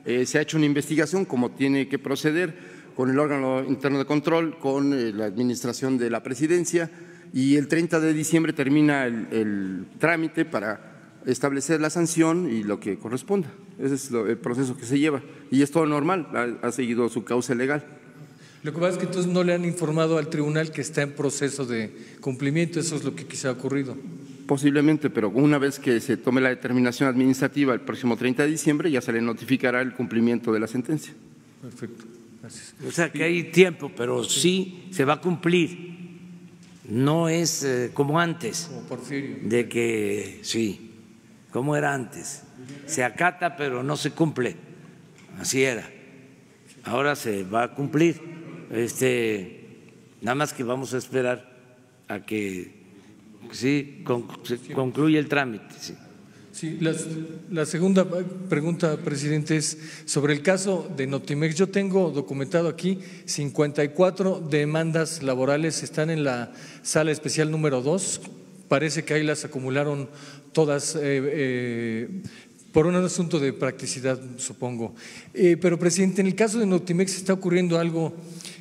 Se ha hecho una investigación como tiene que proceder con el órgano interno de control, con la administración de la presidencia, y el 30 de diciembre termina el trámite para establecer la sanción y lo que corresponda. Ese es el proceso que se lleva y es todo normal, ha seguido su cauce legal. Lo que pasa es que entonces no le han informado al tribunal que está en proceso de cumplimiento, eso es lo que quizá ha ocurrido. Posiblemente, pero una vez que se tome la determinación administrativa el próximo 30 de diciembre ya se le notificará el cumplimiento de la sentencia. Perfecto, gracias. O sea que hay tiempo, pero sí se va a cumplir. No es como antes. Como Porfirio. De que sí. ¿Cómo era antes? Se acata pero no se cumple, así era. Ahora se va a cumplir, nada más que vamos a esperar a que sí concluya el trámite. Sí. Sí, la segunda pregunta, presidente, es sobre el caso de Notimex. Yo tengo documentado aquí 54 demandas laborales, están en la sala especial número 2. Parece que ahí las acumularon todas por un asunto de practicidad, supongo. Pero, presidente, en el caso de Notimex está ocurriendo algo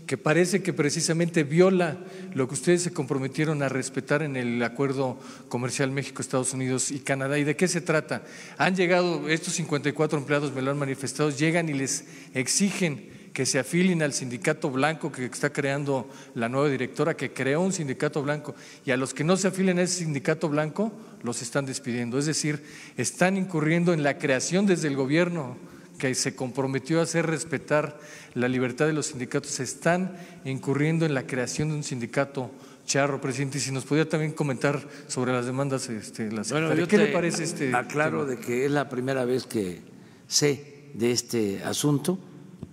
que parece que precisamente viola lo que ustedes se comprometieron a respetar en el acuerdo comercial México, Estados Unidos y Canadá. ¿Y de qué se trata? Han llegado estos 54 empleados, me lo han manifestado, llegan y les exigen que se afilien al sindicato blanco que está creando la nueva directora, que creó un sindicato blanco, y a los que no se afilen a ese sindicato blanco los están despidiendo. Es decir, están incurriendo en la creación desde el gobierno que se comprometió a hacer respetar la libertad de los sindicatos, están incurriendo en la creación de un sindicato charro, presidente. Y si nos podía también comentar sobre las demandas, ¿qué le parece aclaro tema? De que es la primera vez que sé de este asunto,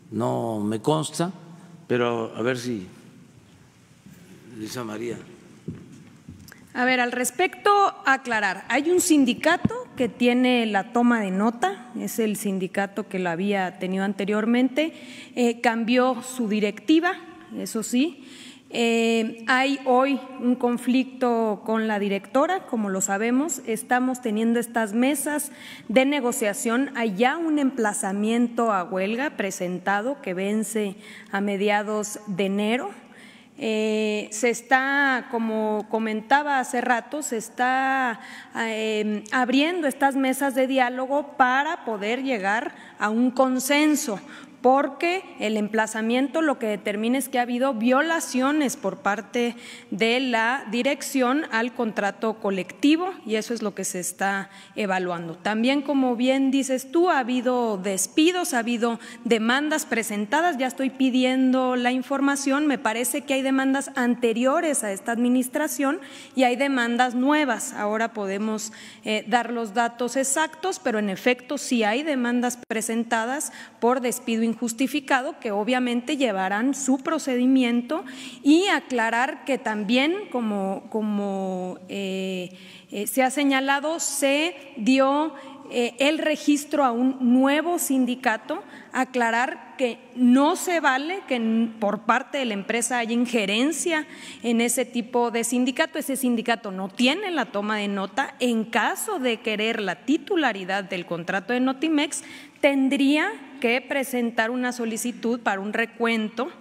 no me consta, pero a ver si Luisa María. A ver, al respecto, aclarar, hay un sindicato que tiene la toma de nota, es el sindicato que lo había tenido anteriormente, cambió su directiva, eso sí. Hay hoy un conflicto con la directora, como lo sabemos, estamos teniendo estas mesas de negociación, hay ya un emplazamiento a huelga presentado que vence a mediados de enero. Se está, como comentaba hace rato, se está abriendo estas mesas de diálogo para poder llegar a un consenso, porque el emplazamiento lo que determina es que ha habido violaciones por parte de la dirección al contrato colectivo y eso es lo que se está evaluando. También, como bien dices tú, ha habido despidos, ha habido demandas presentadas, ya estoy pidiendo la información, me parece que hay demandas anteriores a esta administración y hay demandas nuevas. Ahora podemos dar los datos exactos, pero en efecto sí hay demandas presentadas por despido injustificado que obviamente llevarán su procedimiento y aclarar que también, como se ha señalado, se dio el registro a un nuevo sindicato, aclarar que no se vale que por parte de la empresa haya injerencia en ese tipo de sindicato. Ese sindicato no tiene la toma de nota. En caso de querer la titularidad del contrato de Notimex, tendría que presentar una solicitud para un recuento,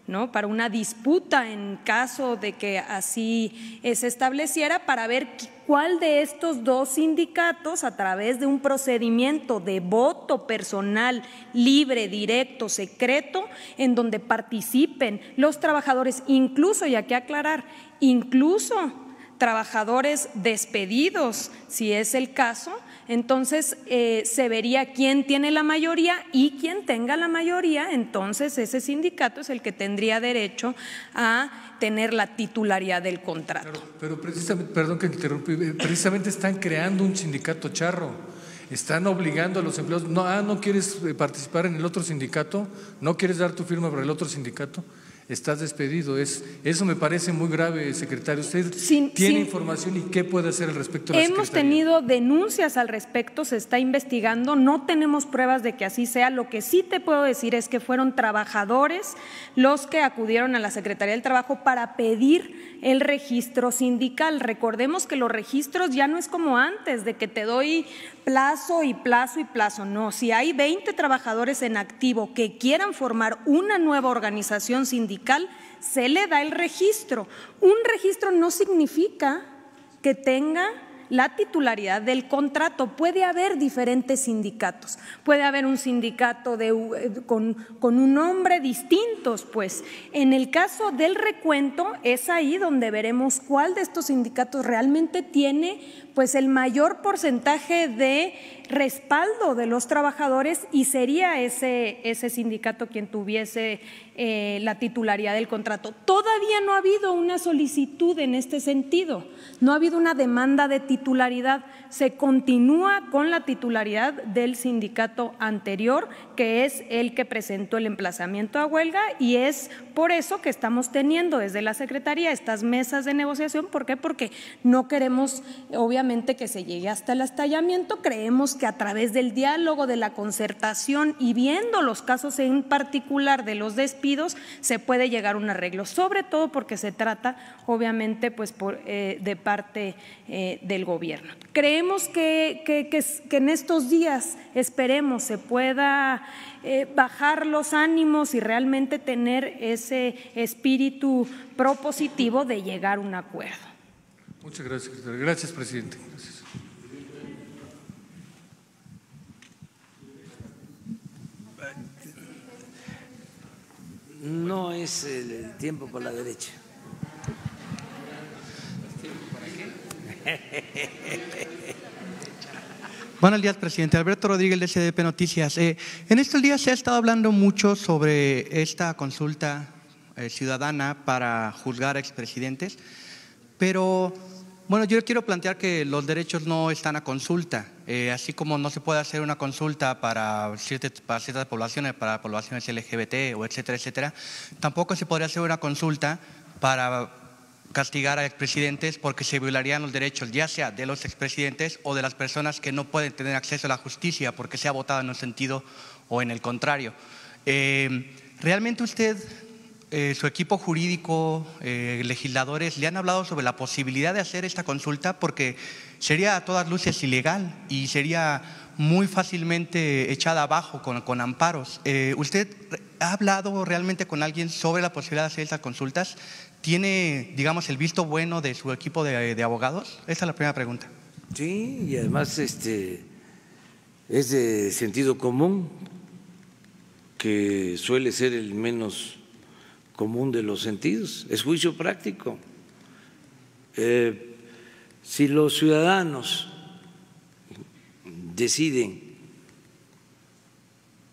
¿no?, para una disputa en caso de que así se estableciera, para ver cuál de estos dos sindicatos, a través de un procedimiento de voto personal, libre, directo, secreto, en donde participen los trabajadores, incluso, y hay que aclarar, incluso trabajadores despedidos, si es el caso, entonces se vería quién tiene la mayoría y quien tenga la mayoría, entonces ese sindicato es el que tendría derecho a tener la titularidad del contrato. Pero precisamente, perdón que interrumpí, precisamente están creando un sindicato charro, están obligando a los empleados, no quieres participar en el otro sindicato, no quieres dar tu firma para el otro sindicato, estás despedido. Eso me parece muy grave, secretario. ¿Usted tiene información y qué puede hacer al respecto de la Hemos Secretaría? tenido denuncias al respecto, se está investigando, no tenemos pruebas de que así sea. Lo que sí te puedo decir es que fueron trabajadores los que acudieron a la Secretaría del Trabajo para pedir el registro sindical. Recordemos que los registros ya no es como antes, de que te doy plazo y plazo y plazo. No, si hay 20 trabajadores en activo que quieran formar una nueva organización sindical, se le da el registro. Un registro no significa que tenga la titularidad del contrato. Puede haber diferentes sindicatos, puede haber un sindicato con un nombre distintos, pues. En el caso del recuento es ahí donde veremos cuál de estos sindicatos realmente tiene pues el mayor porcentaje de respaldo de los trabajadores y sería ese sindicato quien tuviese la titularidad del contrato. Todavía no ha habido una solicitud en este sentido, no ha habido una demanda de titularidad, se continúa con la titularidad del sindicato anterior, que es el que presentó el emplazamiento a huelga, y es por eso que estamos teniendo desde la Secretaría estas mesas de negociación. ¿Por qué? Porque no queremos, obviamente, que se llegue hasta el estallamiento. Creemos que a través del diálogo, de la concertación y viendo los casos en particular de los despidos, se puede llegar a un arreglo, sobre todo porque se trata, obviamente, pues de parte del gobierno. Creemos que en estos días, esperemos, se pueda bajar los ánimos y realmente tener ese espíritu propositivo de llegar a un acuerdo. Muchas gracias, secretario. Gracias, presidente. Gracias. No es el tiempo por la derecha. Buenos días, presidente. Alberto Rodríguez, de SDP Noticias. En estos días se ha estado hablando mucho sobre esta consulta ciudadana para juzgar a expresidentes, pero bueno, yo quiero plantear que los derechos no están a consulta, así como no se puede hacer una consulta para ciertas poblaciones, para poblaciones LGBT o etcétera, etcétera, tampoco se podría hacer una consulta para castigar a expresidentes porque se violarían los derechos, ya sea de los expresidentes o de las personas que no pueden tener acceso a la justicia porque se ha votado en un sentido o en el contrario. ¿Realmente usted, su equipo jurídico, legisladores, le han hablado sobre la posibilidad de hacer esta consulta? Porque sería a todas luces ilegal y sería muy fácilmente echada abajo con amparos. ¿Usted ha hablado realmente con alguien sobre la posibilidad de hacer estas consultas? ¿Tiene, digamos, el visto bueno de su equipo de abogados? Esa es la primera pregunta. Sí, y además es de sentido común, que suele ser el menos común de los sentidos, es juicio práctico. Si los ciudadanos deciden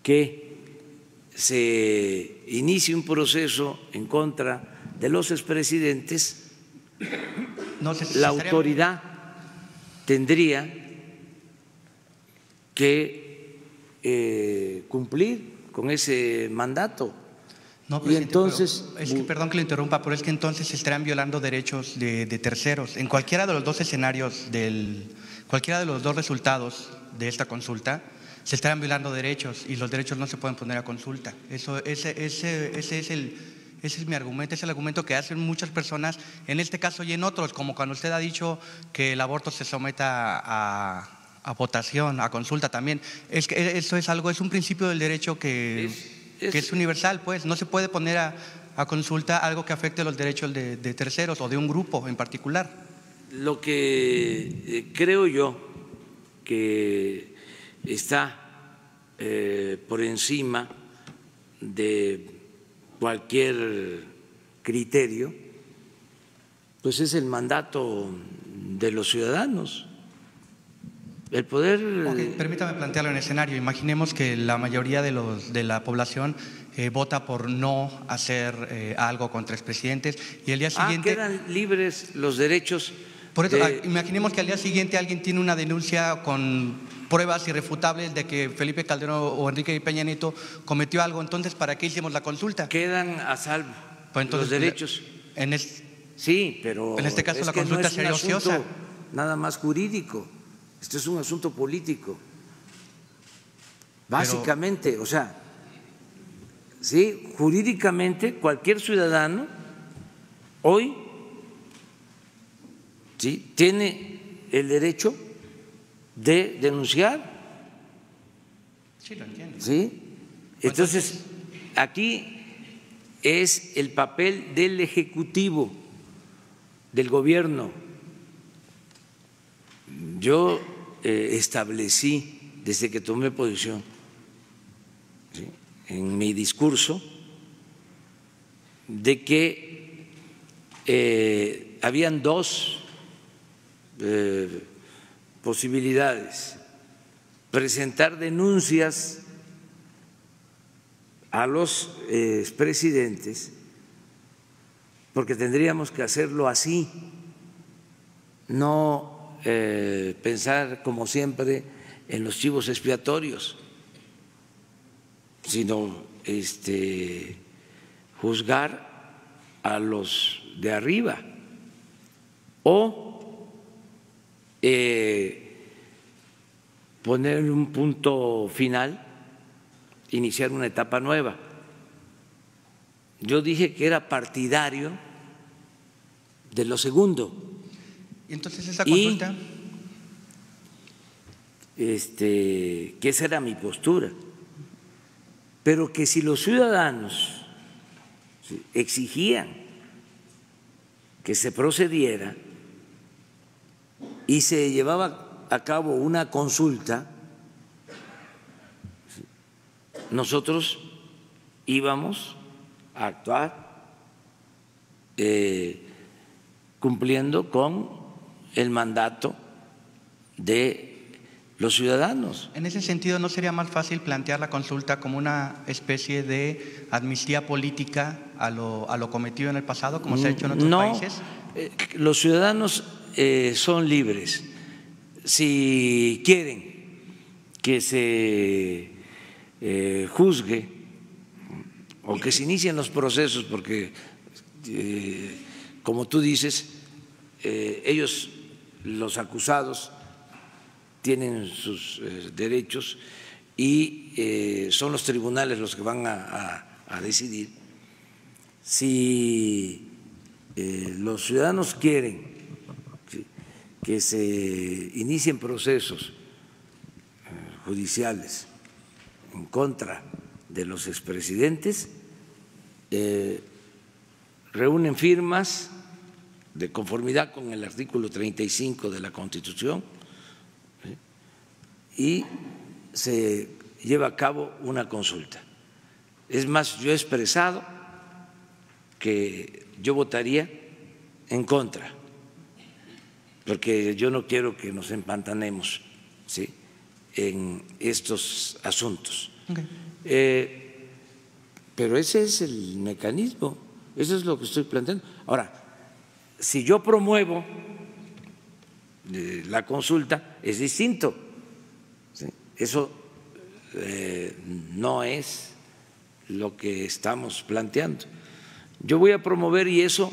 que se inicie un proceso en contra de los expresidentes, la autoridad tendría que cumplir con ese mandato. No, y entonces, es que, perdón que le interrumpa, pero es que entonces se estarán violando derechos de terceros. En cualquiera de los dos escenarios, cualquiera de los dos resultados de esta consulta, se estarán violando derechos y los derechos no se pueden poner a consulta. Ese es mi argumento, es el argumento que hacen muchas personas en este caso y en otros, como cuando usted ha dicho que el aborto se someta a votación, a consulta también. Es que eso es algo, es un principio del derecho que es universal, pues no se puede poner a consulta algo que afecte los derechos de terceros o de un grupo en particular. Lo que creo yo que está por encima de cualquier criterio, pues es el mandato de los ciudadanos. El poder… Permítame plantearlo en escenario. Imaginemos que la mayoría de la población vota por no hacer algo contra expresidentes y el día siguiente… quedan libres los derechos. Por eso, imaginemos que al día siguiente alguien tiene una denuncia con pruebas irrefutables de que Felipe Calderón o Enrique Peña Nieto cometió algo. Entonces, ¿para qué hicimos la consulta? Quedan a salvo los derechos. Sí, pero en este caso la consulta sería ociosa. Nada más jurídico. Esto es un asunto político. Básicamente, o sea, sí, jurídicamente cualquier ciudadano hoy sí tiene el derecho de denunciar. Sí, lo entiendo. ¿Sí? Entonces, aquí es el papel del Ejecutivo, del Gobierno. Yo establecí, desde que tomé posición, ¿sí?, en mi discurso, de que habían dos posibilidades: presentar denuncias a los expresidentes, porque tendríamos que hacerlo así, no pensar como siempre en los chivos expiatorios, sino juzgar a los de arriba, o poner un punto final, iniciar una etapa nueva. Yo dije que era partidario de lo segundo. ¿Y entonces esa consulta? Que esa era mi postura, pero que si los ciudadanos exigían que se procediera y se llevaba a cabo una consulta, nosotros íbamos a actuar cumpliendo con el mandato de los ciudadanos. En ese sentido, ¿no sería más fácil plantear la consulta como una especie de amnistía política a lo cometido en el pasado, como se ha hecho en otros países? Los ciudadanos son libres. Si quieren que se juzgue o que se inicien los procesos, porque como tú dices, ellos, los acusados, tienen sus derechos y son los tribunales los que van a decidir. Si los ciudadanos quieren que se inicien procesos judiciales en contra de los expresidentes, reúnen firmas de conformidad con el artículo 35 de la Constitución y se lleva a cabo una consulta. Es más, yo he expresado que yo votaría en contra, porque yo no quiero que nos empantanemos, ¿sí?, en estos asuntos. Okay. Pero ese es el mecanismo, eso es lo que estoy planteando. Ahora, si yo promuevo la consulta, es distinto. ¿Sí? Eso no es lo que estamos planteando. Yo voy a promover y eso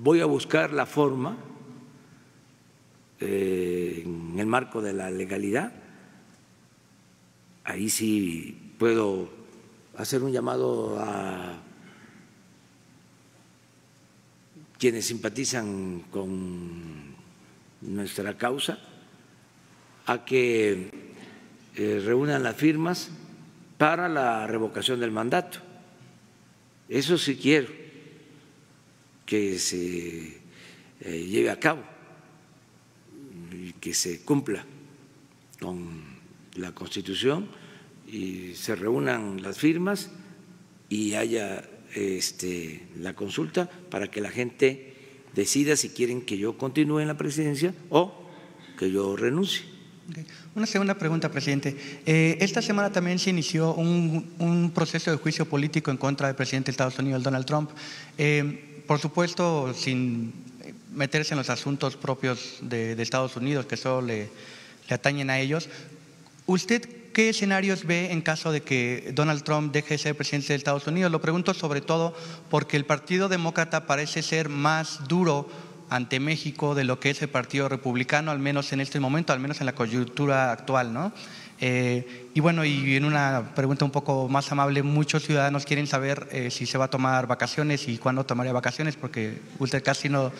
voy a buscar la forma en el marco de la legalidad. Ahí sí puedo hacer un llamado a quienes simpatizan con nuestra causa a que reúnan las firmas para la revocación del mandato. Eso sí quiero que se lleve a cabo y que se cumpla con la Constitución y se reúnan las firmas y haya la consulta para que la gente decida si quieren que yo continúe en la presidencia o que yo renuncie. Okay. Una segunda pregunta, presidente. Esta semana también se inició un proceso de juicio político en contra del presidente de Estados Unidos, Donald Trump. Por supuesto, sin meterse en los asuntos propios de Estados Unidos, que solo le atañen a ellos. ¿Usted qué escenarios ve en caso de que Donald Trump deje de ser presidente de Estados Unidos? Lo pregunto sobre todo porque el Partido Demócrata parece ser más duro ante México de lo que es el Partido Republicano, al menos en este momento, al menos en la coyuntura actual, ¿no? Y bueno, y en una pregunta un poco más amable, muchos ciudadanos quieren saber si se va a tomar vacaciones y cuándo tomaría vacaciones, porque usted casi no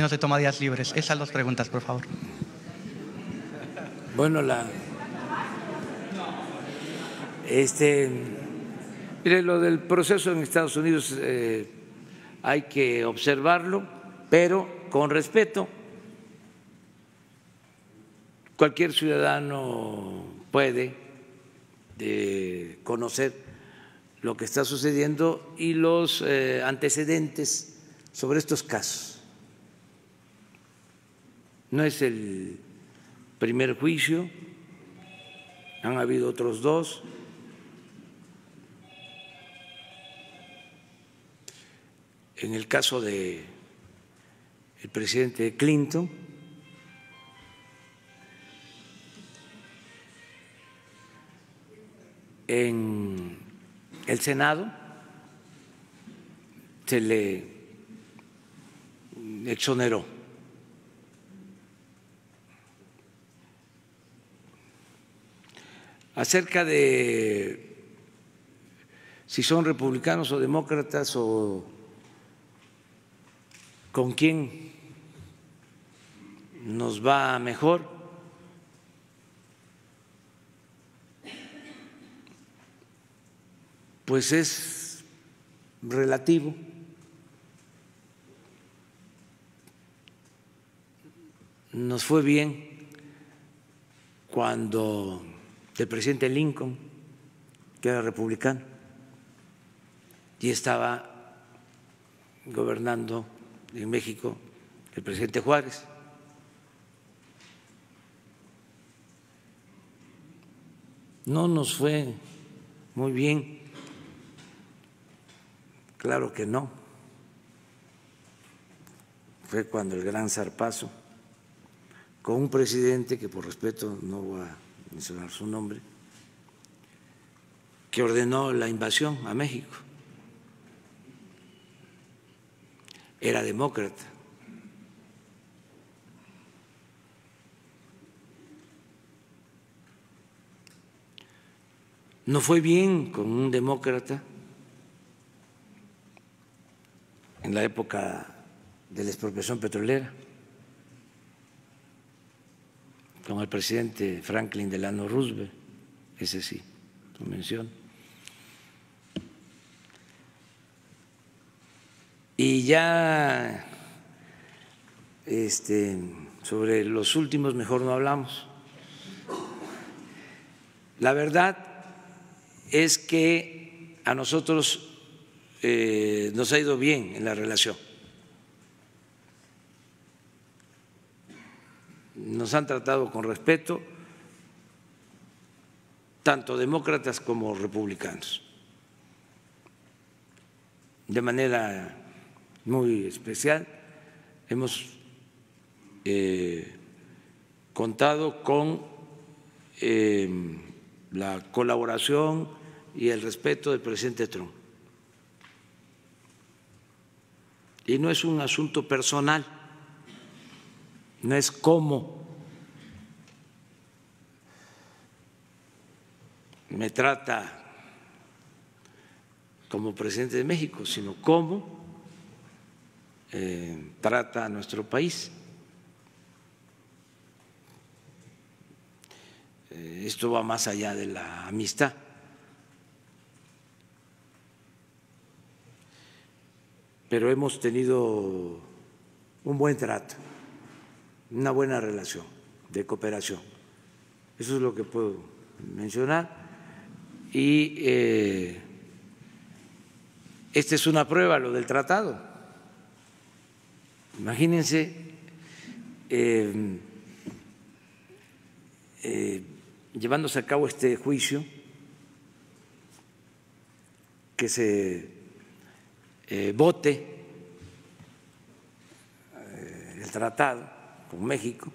se toma días libres. Esas dos preguntas, por favor. Bueno, mire, lo del proceso en Estados Unidos hay que observarlo, pero con respeto. Cualquier ciudadano puede conocer lo que está sucediendo y los antecedentes sobre estos casos. No es el primer juicio, han habido otros dos. En el caso del presidente Clinton, en el Senado se le exoneró. Acerca de si son republicanos o demócratas o con quién nos va mejor, pues es relativo. Nos fue bien cuando el presidente Lincoln, que era republicano, y estaba gobernando en México el presidente Juárez. No nos fue muy bien, claro que no. Fue cuando el gran zarpazo, con un presidente que por respeto no voy a mencionar su nombre, que ordenó la invasión a México. Era demócrata. No fue bien con un demócrata en la época de la expropiación petrolera, con el presidente Franklin Delano Roosevelt, ese sí, lo menciono. Y ya sobre los últimos mejor no hablamos. La verdad es que a nosotros nos ha ido bien en la relación. Nos han tratado con respeto tanto demócratas como republicanos, de manera muy especial. Hemos contado con la colaboración y el respeto del presidente Trump. Y no es un asunto personal, no es cómo me trata como presidente de México, sino cómo trata a nuestro país. Esto va más allá de la amistad. Pero hemos tenido un buen trato, una buena relación de cooperación. Eso es lo que puedo mencionar. Y esta es una prueba, lo del tratado. Imagínense llevándose a cabo este juicio, que se vote el tratado con México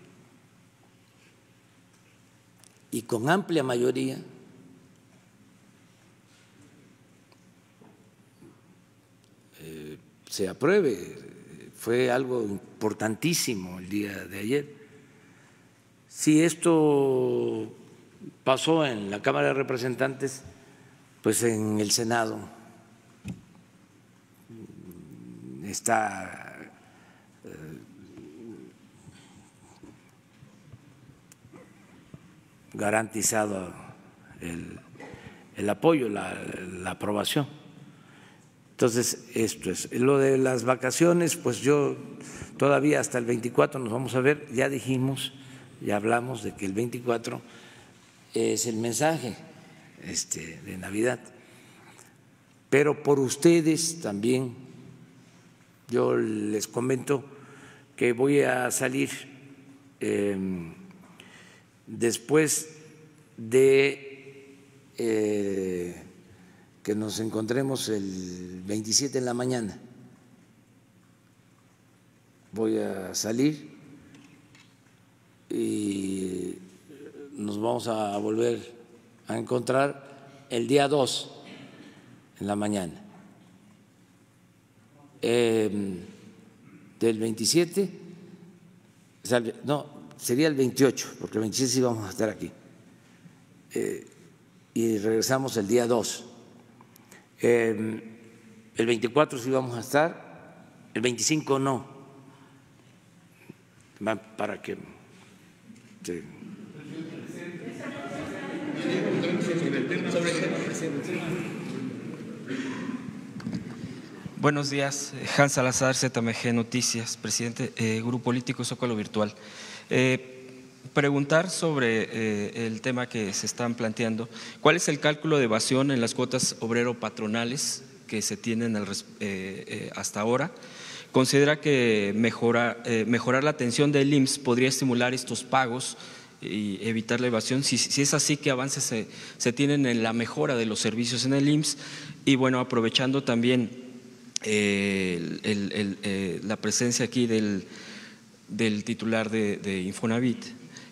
y con amplia mayoría se apruebe. Fue algo importantísimo el día de ayer. Si esto pasó en la Cámara de Representantes, pues en el Senado está garantizado el apoyo, la aprobación. Entonces, esto es. Lo de las vacaciones, pues yo todavía hasta el 24 nos vamos a ver. Ya dijimos, ya hablamos de que el 24 es el mensaje de Navidad. Pero por ustedes también, yo les comento que voy a salir después de que nos encontremos el 27 en la mañana. Voy a salir y nos vamos a volver a encontrar el día 2 en la mañana. Del 27, no, sería el 28, porque el 27 sí vamos a estar aquí. Y regresamos el día 2. El 24 sí vamos a estar, el 25 no, para que sí. Buenos días, Hans Salazar, ZMG Noticias, presidente, Grupo Político Zócalo Virtual. Preguntar sobre el tema que se están planteando. ¿Cuál es el cálculo de evasión en las cuotas obrero-patronales que se tienen hasta ahora. ¿Considera que mejorar la atención del IMSS podría estimular estos pagos y evitar la evasión? Si es así, ¿qué avances se tienen en la mejora de los servicios en el IMSS? Y bueno, aprovechando también la presencia aquí del titular de Infonavit,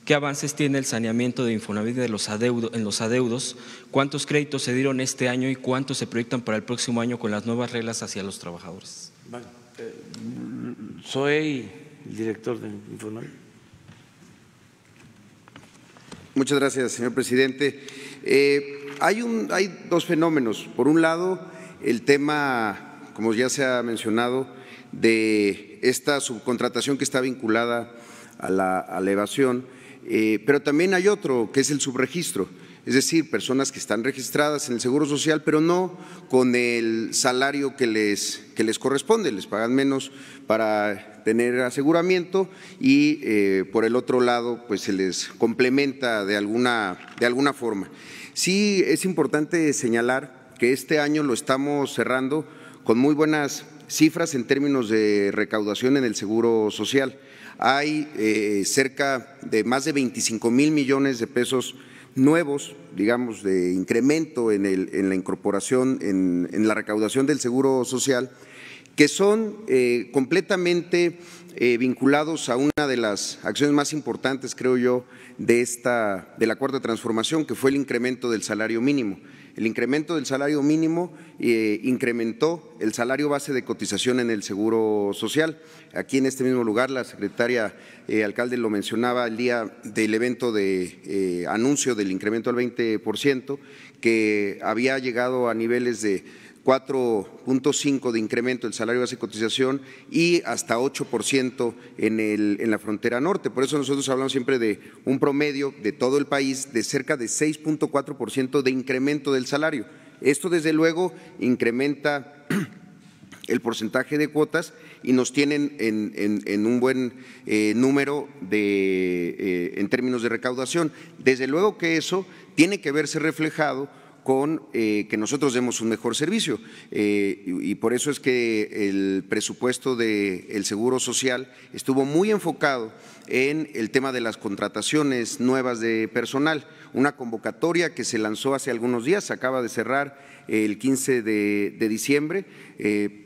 ¿qué avances tiene el saneamiento de Infonavit en los adeudos? ¿Cuántos créditos se dieron este año y cuántos se proyectan para el próximo año con las nuevas reglas hacia los trabajadores? Bueno, soy el director de Infonavit. Muchas gracias, señor presidente. Hay dos fenómenos. Por un lado, el tema, como ya se ha mencionado, de esta subcontratación que está vinculada a la evasión, pero también hay otro, que es el subregistro, es decir, personas que están registradas en el Seguro Social, pero no con el salario que les corresponde, les pagan menos para tener aseguramiento y por el otro lado pues se les complementa de alguna forma. Sí es importante señalar que este año lo estamos cerrando con muy buenas cifras en términos de recaudación en el Seguro Social. Hay cerca de más de 25,000 millones de pesos nuevos, digamos, de incremento en la incorporación, en la recaudación del Seguro Social, que son completamente vinculados a una de las acciones más importantes, creo yo, de la Cuarta Transformación, que fue el incremento del salario mínimo. El incremento del salario mínimo incrementó el salario base de cotización en el Seguro Social. Aquí en este mismo lugar la secretaria alcalde lo mencionaba el día del evento de anuncio del incremento al 20%, que había llegado a niveles de 4.5 de incremento del salario base de cotización y hasta 8% en la frontera norte. Por eso nosotros hablamos siempre de un promedio de todo el país de cerca de 6.4% de incremento del salario. Esto desde luego incrementa el porcentaje de cuotas y nos tienen en un buen número en términos de recaudación. Desde luego que eso tiene que verse reflejado con que nosotros demos un mejor servicio y por eso es que el presupuesto del Seguro Social estuvo muy enfocado en el tema de las contrataciones nuevas de personal, una convocatoria que se lanzó hace algunos días, se acaba de cerrar el 15 de diciembre,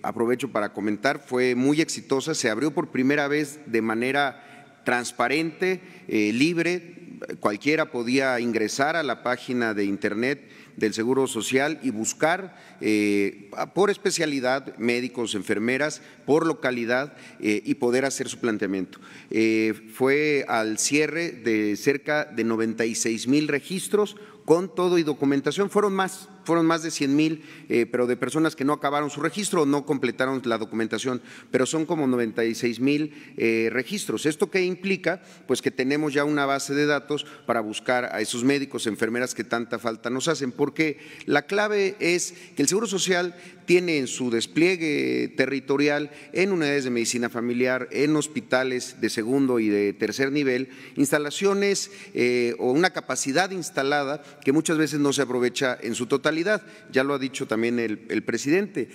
aprovecho para comentar, fue muy exitosa, se abrió por primera vez de manera transparente, libre, cualquiera podía ingresar a la página de internet del Seguro Social y buscar por especialidad, médicos, enfermeras, por localidad y poder hacer su planteamiento. Fue al cierre de cerca de 96,000 registros con todo y documentación, fueron más de 100,000, pero de personas que no acabaron su registro o no completaron la documentación, pero son como 96,000 registros. ¿Esto qué implica? Pues que tenemos ya una base de datos para buscar a esos médicos, enfermeras que tanta falta nos hacen, porque la clave es que el Seguro Social tiene en su despliegue territorial en unidades de medicina familiar, en hospitales de segundo y de tercer nivel, instalaciones o una capacidad instalada que muchas veces no se aprovecha en su totalidad. Ya lo ha dicho también el presidente,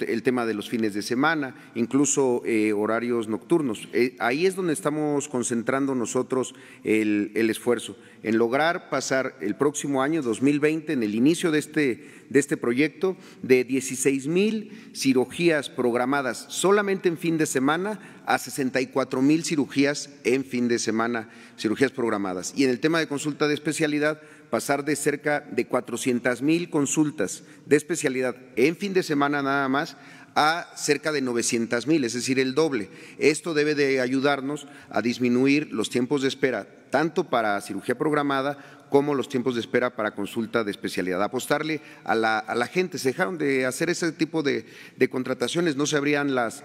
el tema de los fines de semana, incluso horarios nocturnos. Ahí es donde estamos concentrando nosotros el esfuerzo, en lograr pasar el próximo año 2020, en el inicio de este proyecto, de 16,000 cirugías programadas solamente en fin de semana a 64,000 cirugías en fin de semana, cirugías programadas. Y en el tema de consulta de especialidad, pasar de cerca de 400,000 consultas de especialidad en fin de semana nada más a cerca de 900,000, es decir, el doble. Esto debe de ayudarnos a disminuir los tiempos de espera, tanto para cirugía programada como los tiempos de espera para consulta de especialidad. Apostarle a la gente, se dejaron de hacer ese tipo de contrataciones, no se abrían las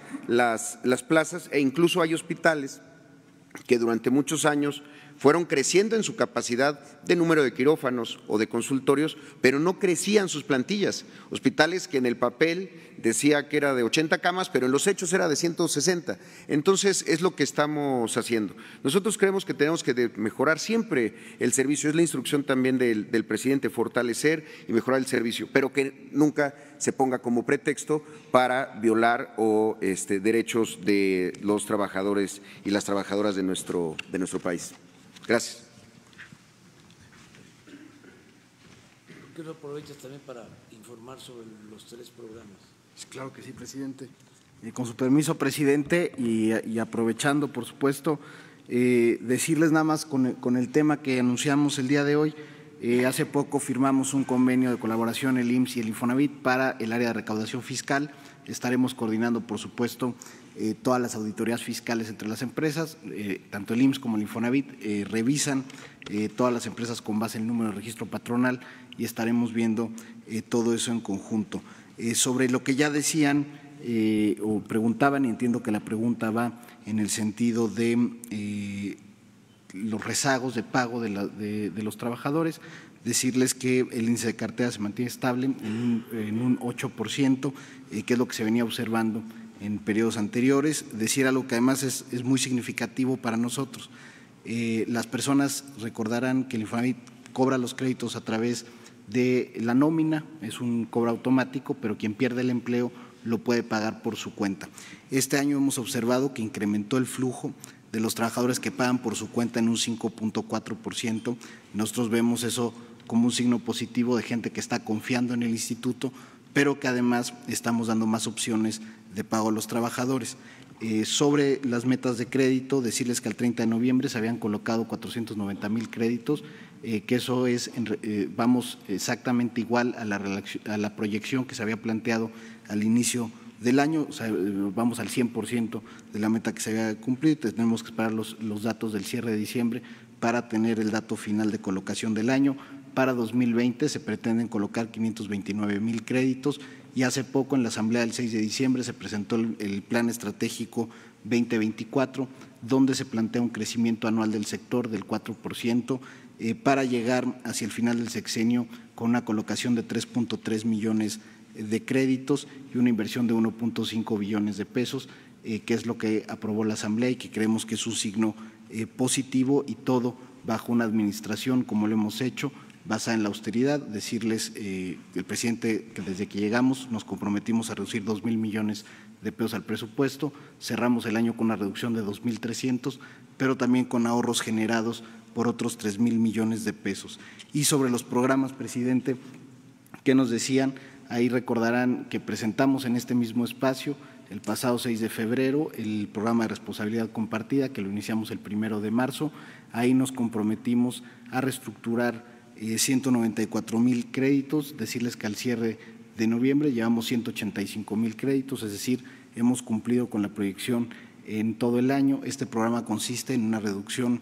plazas e incluso hay hospitales que durante muchos años fueron creciendo en su capacidad de número de quirófanos o de consultorios, pero no crecían sus plantillas. Hospitales que en el papel decía que era de 80 camas, pero en los hechos era de 160. Entonces, es lo que estamos haciendo. Nosotros creemos que tenemos que mejorar siempre el servicio, es la instrucción también del presidente, fortalecer y mejorar el servicio, pero que nunca se ponga como pretexto para violar derechos de los trabajadores y las trabajadoras de nuestro país. Gracias. ¿Por qué no aprovechas también para informar sobre los 3 programas? Claro que sí, presidente. Con su permiso, presidente, y aprovechando, por supuesto, decirles nada más con el tema que anunciamos el día de hoy. Hace poco firmamos un convenio de colaboración el IMSS y el Infonavit para el área de recaudación fiscal. Estaremos coordinando, por supuesto, todas las auditorías fiscales entre las empresas, tanto el IMSS como el Infonavit revisan todas las empresas con base en el número de registro patronal y estaremos viendo todo eso en conjunto. Sobre lo que ya decían o preguntaban, y entiendo que la pregunta va en el sentido de los rezagos de pago de los trabajadores, decirles que el índice de cartera se mantiene estable en un 8%, que es lo que se venía observando en periodos anteriores. Decir algo que además es muy significativo para nosotros. Las personas recordarán que el Infonavit cobra los créditos a través de la nómina, es un cobro automático, pero quien pierde el empleo lo puede pagar por su cuenta. Este año hemos observado que incrementó el flujo de los trabajadores que pagan por su cuenta en un 5.4%. Nosotros vemos eso como un signo positivo de gente que está confiando en el instituto, pero que además estamos dando más opciones de pago a los trabajadores. Sobre las metas de crédito, decirles que al 30 de noviembre se habían colocado 490,000 créditos, que eso es, vamos exactamente igual a la proyección que se había planteado al inicio del año, o sea, vamos al 100% de la meta que se había cumplido. Tenemos que esperar los datos del cierre de diciembre para tener el dato final de colocación del año. Para 2020 se pretenden colocar 529,000 créditos y hace poco en la asamblea del 6 de diciembre se presentó el Plan Estratégico 2024, donde se plantea un crecimiento anual del sector del 4% para llegar hacia el final del sexenio con una colocación de 3.3 millones de créditos y una inversión de 1.5 billones de pesos, que es lo que aprobó la Asamblea y que creemos que es un signo positivo, y todo bajo una administración, como lo hemos hecho, basada en la austeridad. Decirles el presidente que desde que llegamos nos comprometimos a reducir 2,000 millones de pesos al presupuesto, cerramos el año con una reducción de 2,300, pero también con ahorros generados por otros 3,000 millones de pesos. Y sobre los programas, presidente, ¿qué nos decían? Ahí recordarán que presentamos en este mismo espacio el pasado 6 de febrero el programa de responsabilidad compartida, que lo iniciamos el 1 de marzo. Ahí nos comprometimos a reestructurar 194,000 créditos, decirles que al cierre de noviembre llevamos 185,000 créditos, es decir, hemos cumplido con la proyección en todo el año. Este programa consiste en una reducción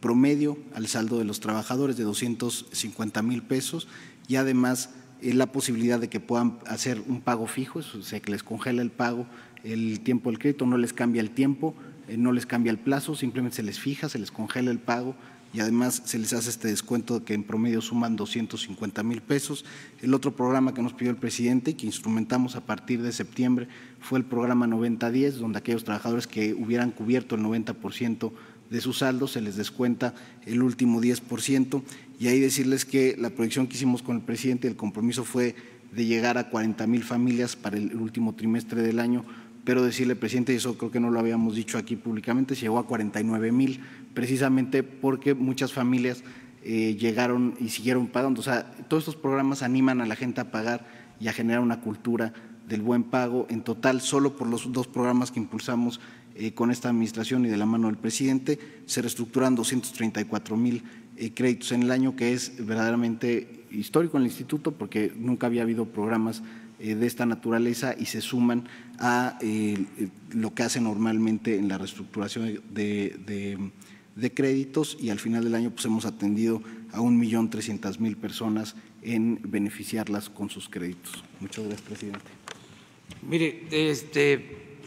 promedio al saldo de los trabajadores de 250,000 pesos y además la posibilidad de que puedan hacer un pago fijo, o sea, que les congela el pago, el tiempo del crédito, no les cambia el tiempo, no les cambia el plazo, simplemente se les fija, se les congela el pago y además se les hace este descuento que en promedio suman 250,000 pesos. El otro programa que nos pidió el presidente y que instrumentamos a partir de septiembre fue el programa 90-10, donde aquellos trabajadores que hubieran cubierto el 90% de su saldo se les descuenta el último 10%, y ahí decirles que la proyección que hicimos con el presidente, el compromiso fue de llegar a 40,000 familias para el último trimestre del año, pero decirle, presidente, y eso creo que no lo habíamos dicho aquí públicamente, se llegó a 49,000, precisamente porque muchas familias llegaron y siguieron pagando. O sea, todos estos programas animan a la gente a pagar y a generar una cultura del buen pago. En total, solo por los 2 programas que impulsamos con esta administración y de la mano del presidente, se reestructuran 234,000 créditos en el año, que es verdaderamente histórico en el instituto porque nunca había habido programas de esta naturaleza y se suman a lo que hace normalmente en la reestructuración de créditos, y al final del año pues hemos atendido a 1,300,000 personas en beneficiarlas con sus créditos. Muchas gracias, presidente. Mire,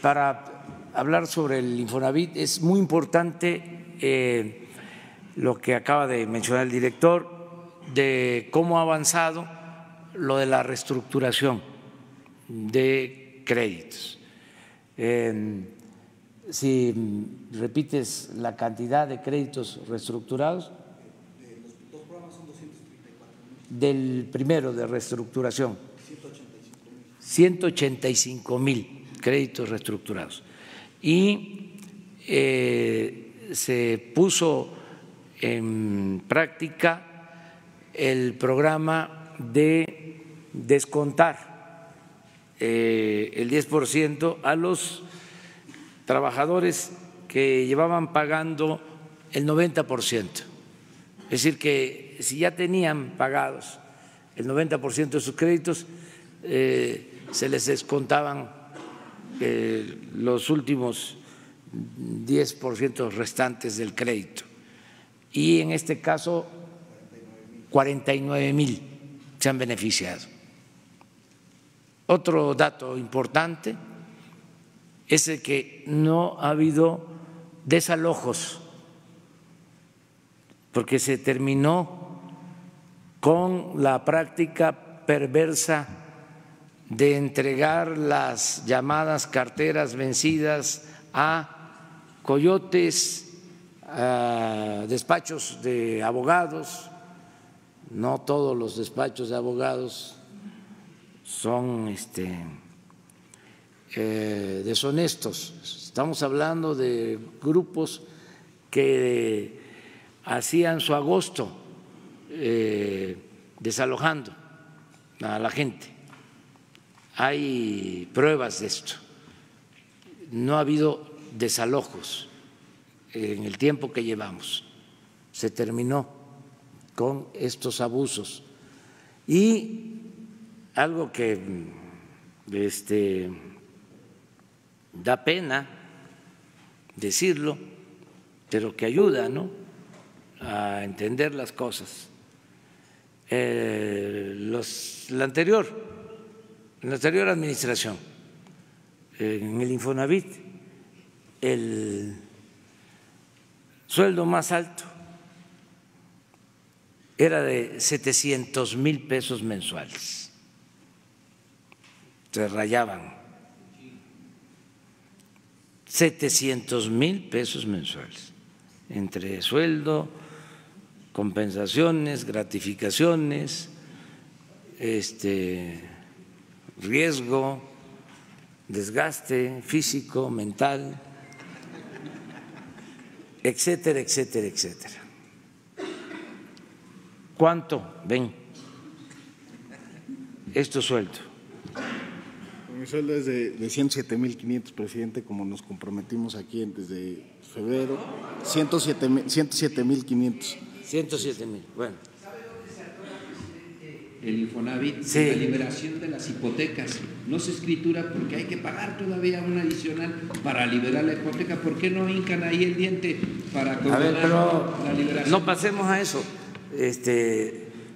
para hablar sobre el Infonavit es muy importante lo que acaba de mencionar el director, de cómo ha avanzado lo de la reestructuración de créditos. Si repites la cantidad de créditos reestructurados, del primero de reestructuración, 185,000 créditos reestructurados. Y se puso en práctica el programa de descontar el 10% a los trabajadores que llevaban pagando el 90%. Es decir, que si ya tenían pagados el 90% de sus créditos, se les descontaban los últimos 10% restantes del crédito. Y en este caso, 49,000 se han beneficiado. Otro dato importante es el que no ha habido desalojos, porque se terminó con la práctica perversa de entregar las llamadas carteras vencidas a coyotes, a despachos de abogados. No todos los despachos de abogados son deshonestos. Estamos hablando de grupos que hacían su agosto desalojando a la gente. Hay pruebas de esto. No ha habido desalojos en el tiempo que llevamos. Se terminó con estos abusos. Y algo que da pena decirlo, pero que ayuda, ¿no?, a entender las cosas. La anterior administración, en el Infonavit, el sueldo más alto era de 700,000 pesos mensuales. Se rayaban 700,000 pesos mensuales, entre sueldo, compensaciones, gratificaciones, riesgo, desgaste físico, mental, etcétera, etcétera, etcétera. ¿Cuánto ven estos sueldos? Mi sueldo es de 107,500, presidente, como nos comprometimos aquí desde febrero. 107,500. 107,000, bueno. El Infonavit, sí, la liberación de las hipotecas. No se escritura porque hay que pagar todavía un adicional para liberar la hipoteca. ¿Por qué no hincan ahí el diente para pero la liberación? No pasemos a eso.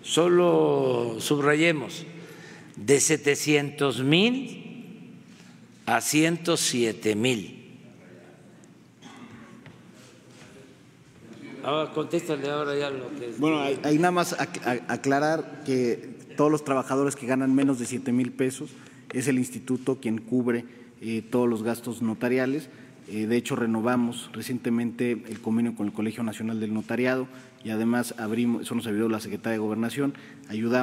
Solo subrayemos de 700,000 a 107,000. Ahora contéstale ahora ya lo que es. Bueno, hay nada más aclarar que todos los trabajadores que ganan menos de 7,000 pesos es el instituto quien cubre todos los gastos notariales. De hecho, renovamos recientemente el convenio con el Colegio Nacional del Notariado y además abrimos, eso nos ayudó la Secretaría de Gobernación,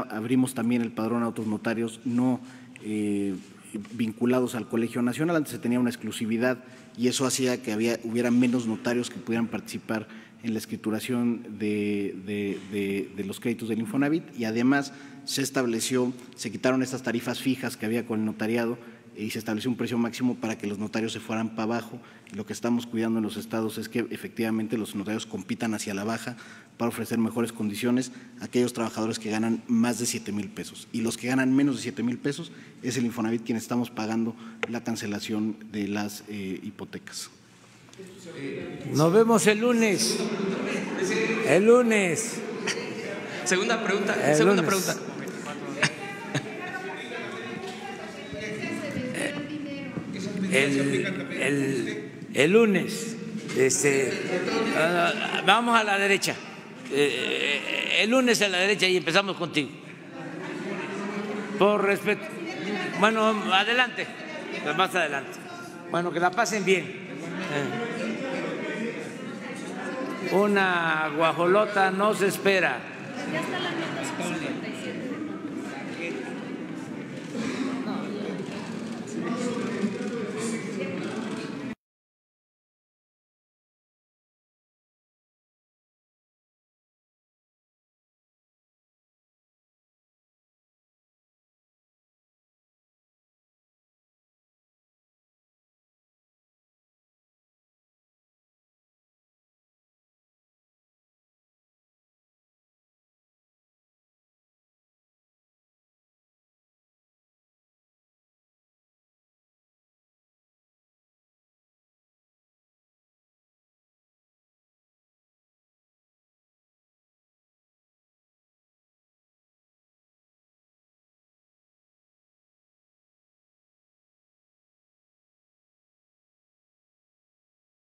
abrimos también el padrón de autos notarios no vinculados al Colegio Nacional. Antes se tenía una exclusividad y eso hacía que hubiera menos notarios que pudieran participar en la escrituración de los créditos del Infonavit, y además se quitaron estas tarifas fijas que había con el notariado y se estableció un precio máximo para que los notarios se fueran para abajo. Lo que estamos cuidando en los estados es que efectivamente los notarios compitan hacia la baja para ofrecer mejores condiciones a aquellos trabajadores que ganan más de 7,000 pesos. Y los que ganan menos de 7,000 pesos es el Infonavit quien estamos pagando la cancelación de las hipotecas. Nos vemos el lunes. El lunes. Segunda pregunta. El lunes. Vamos a la derecha. El lunes a la derecha y empezamos contigo. Por respeto. Bueno, adelante. Más adelante. Bueno, que la pasen bien. Una guajolota no se espera. Ya está la nota social.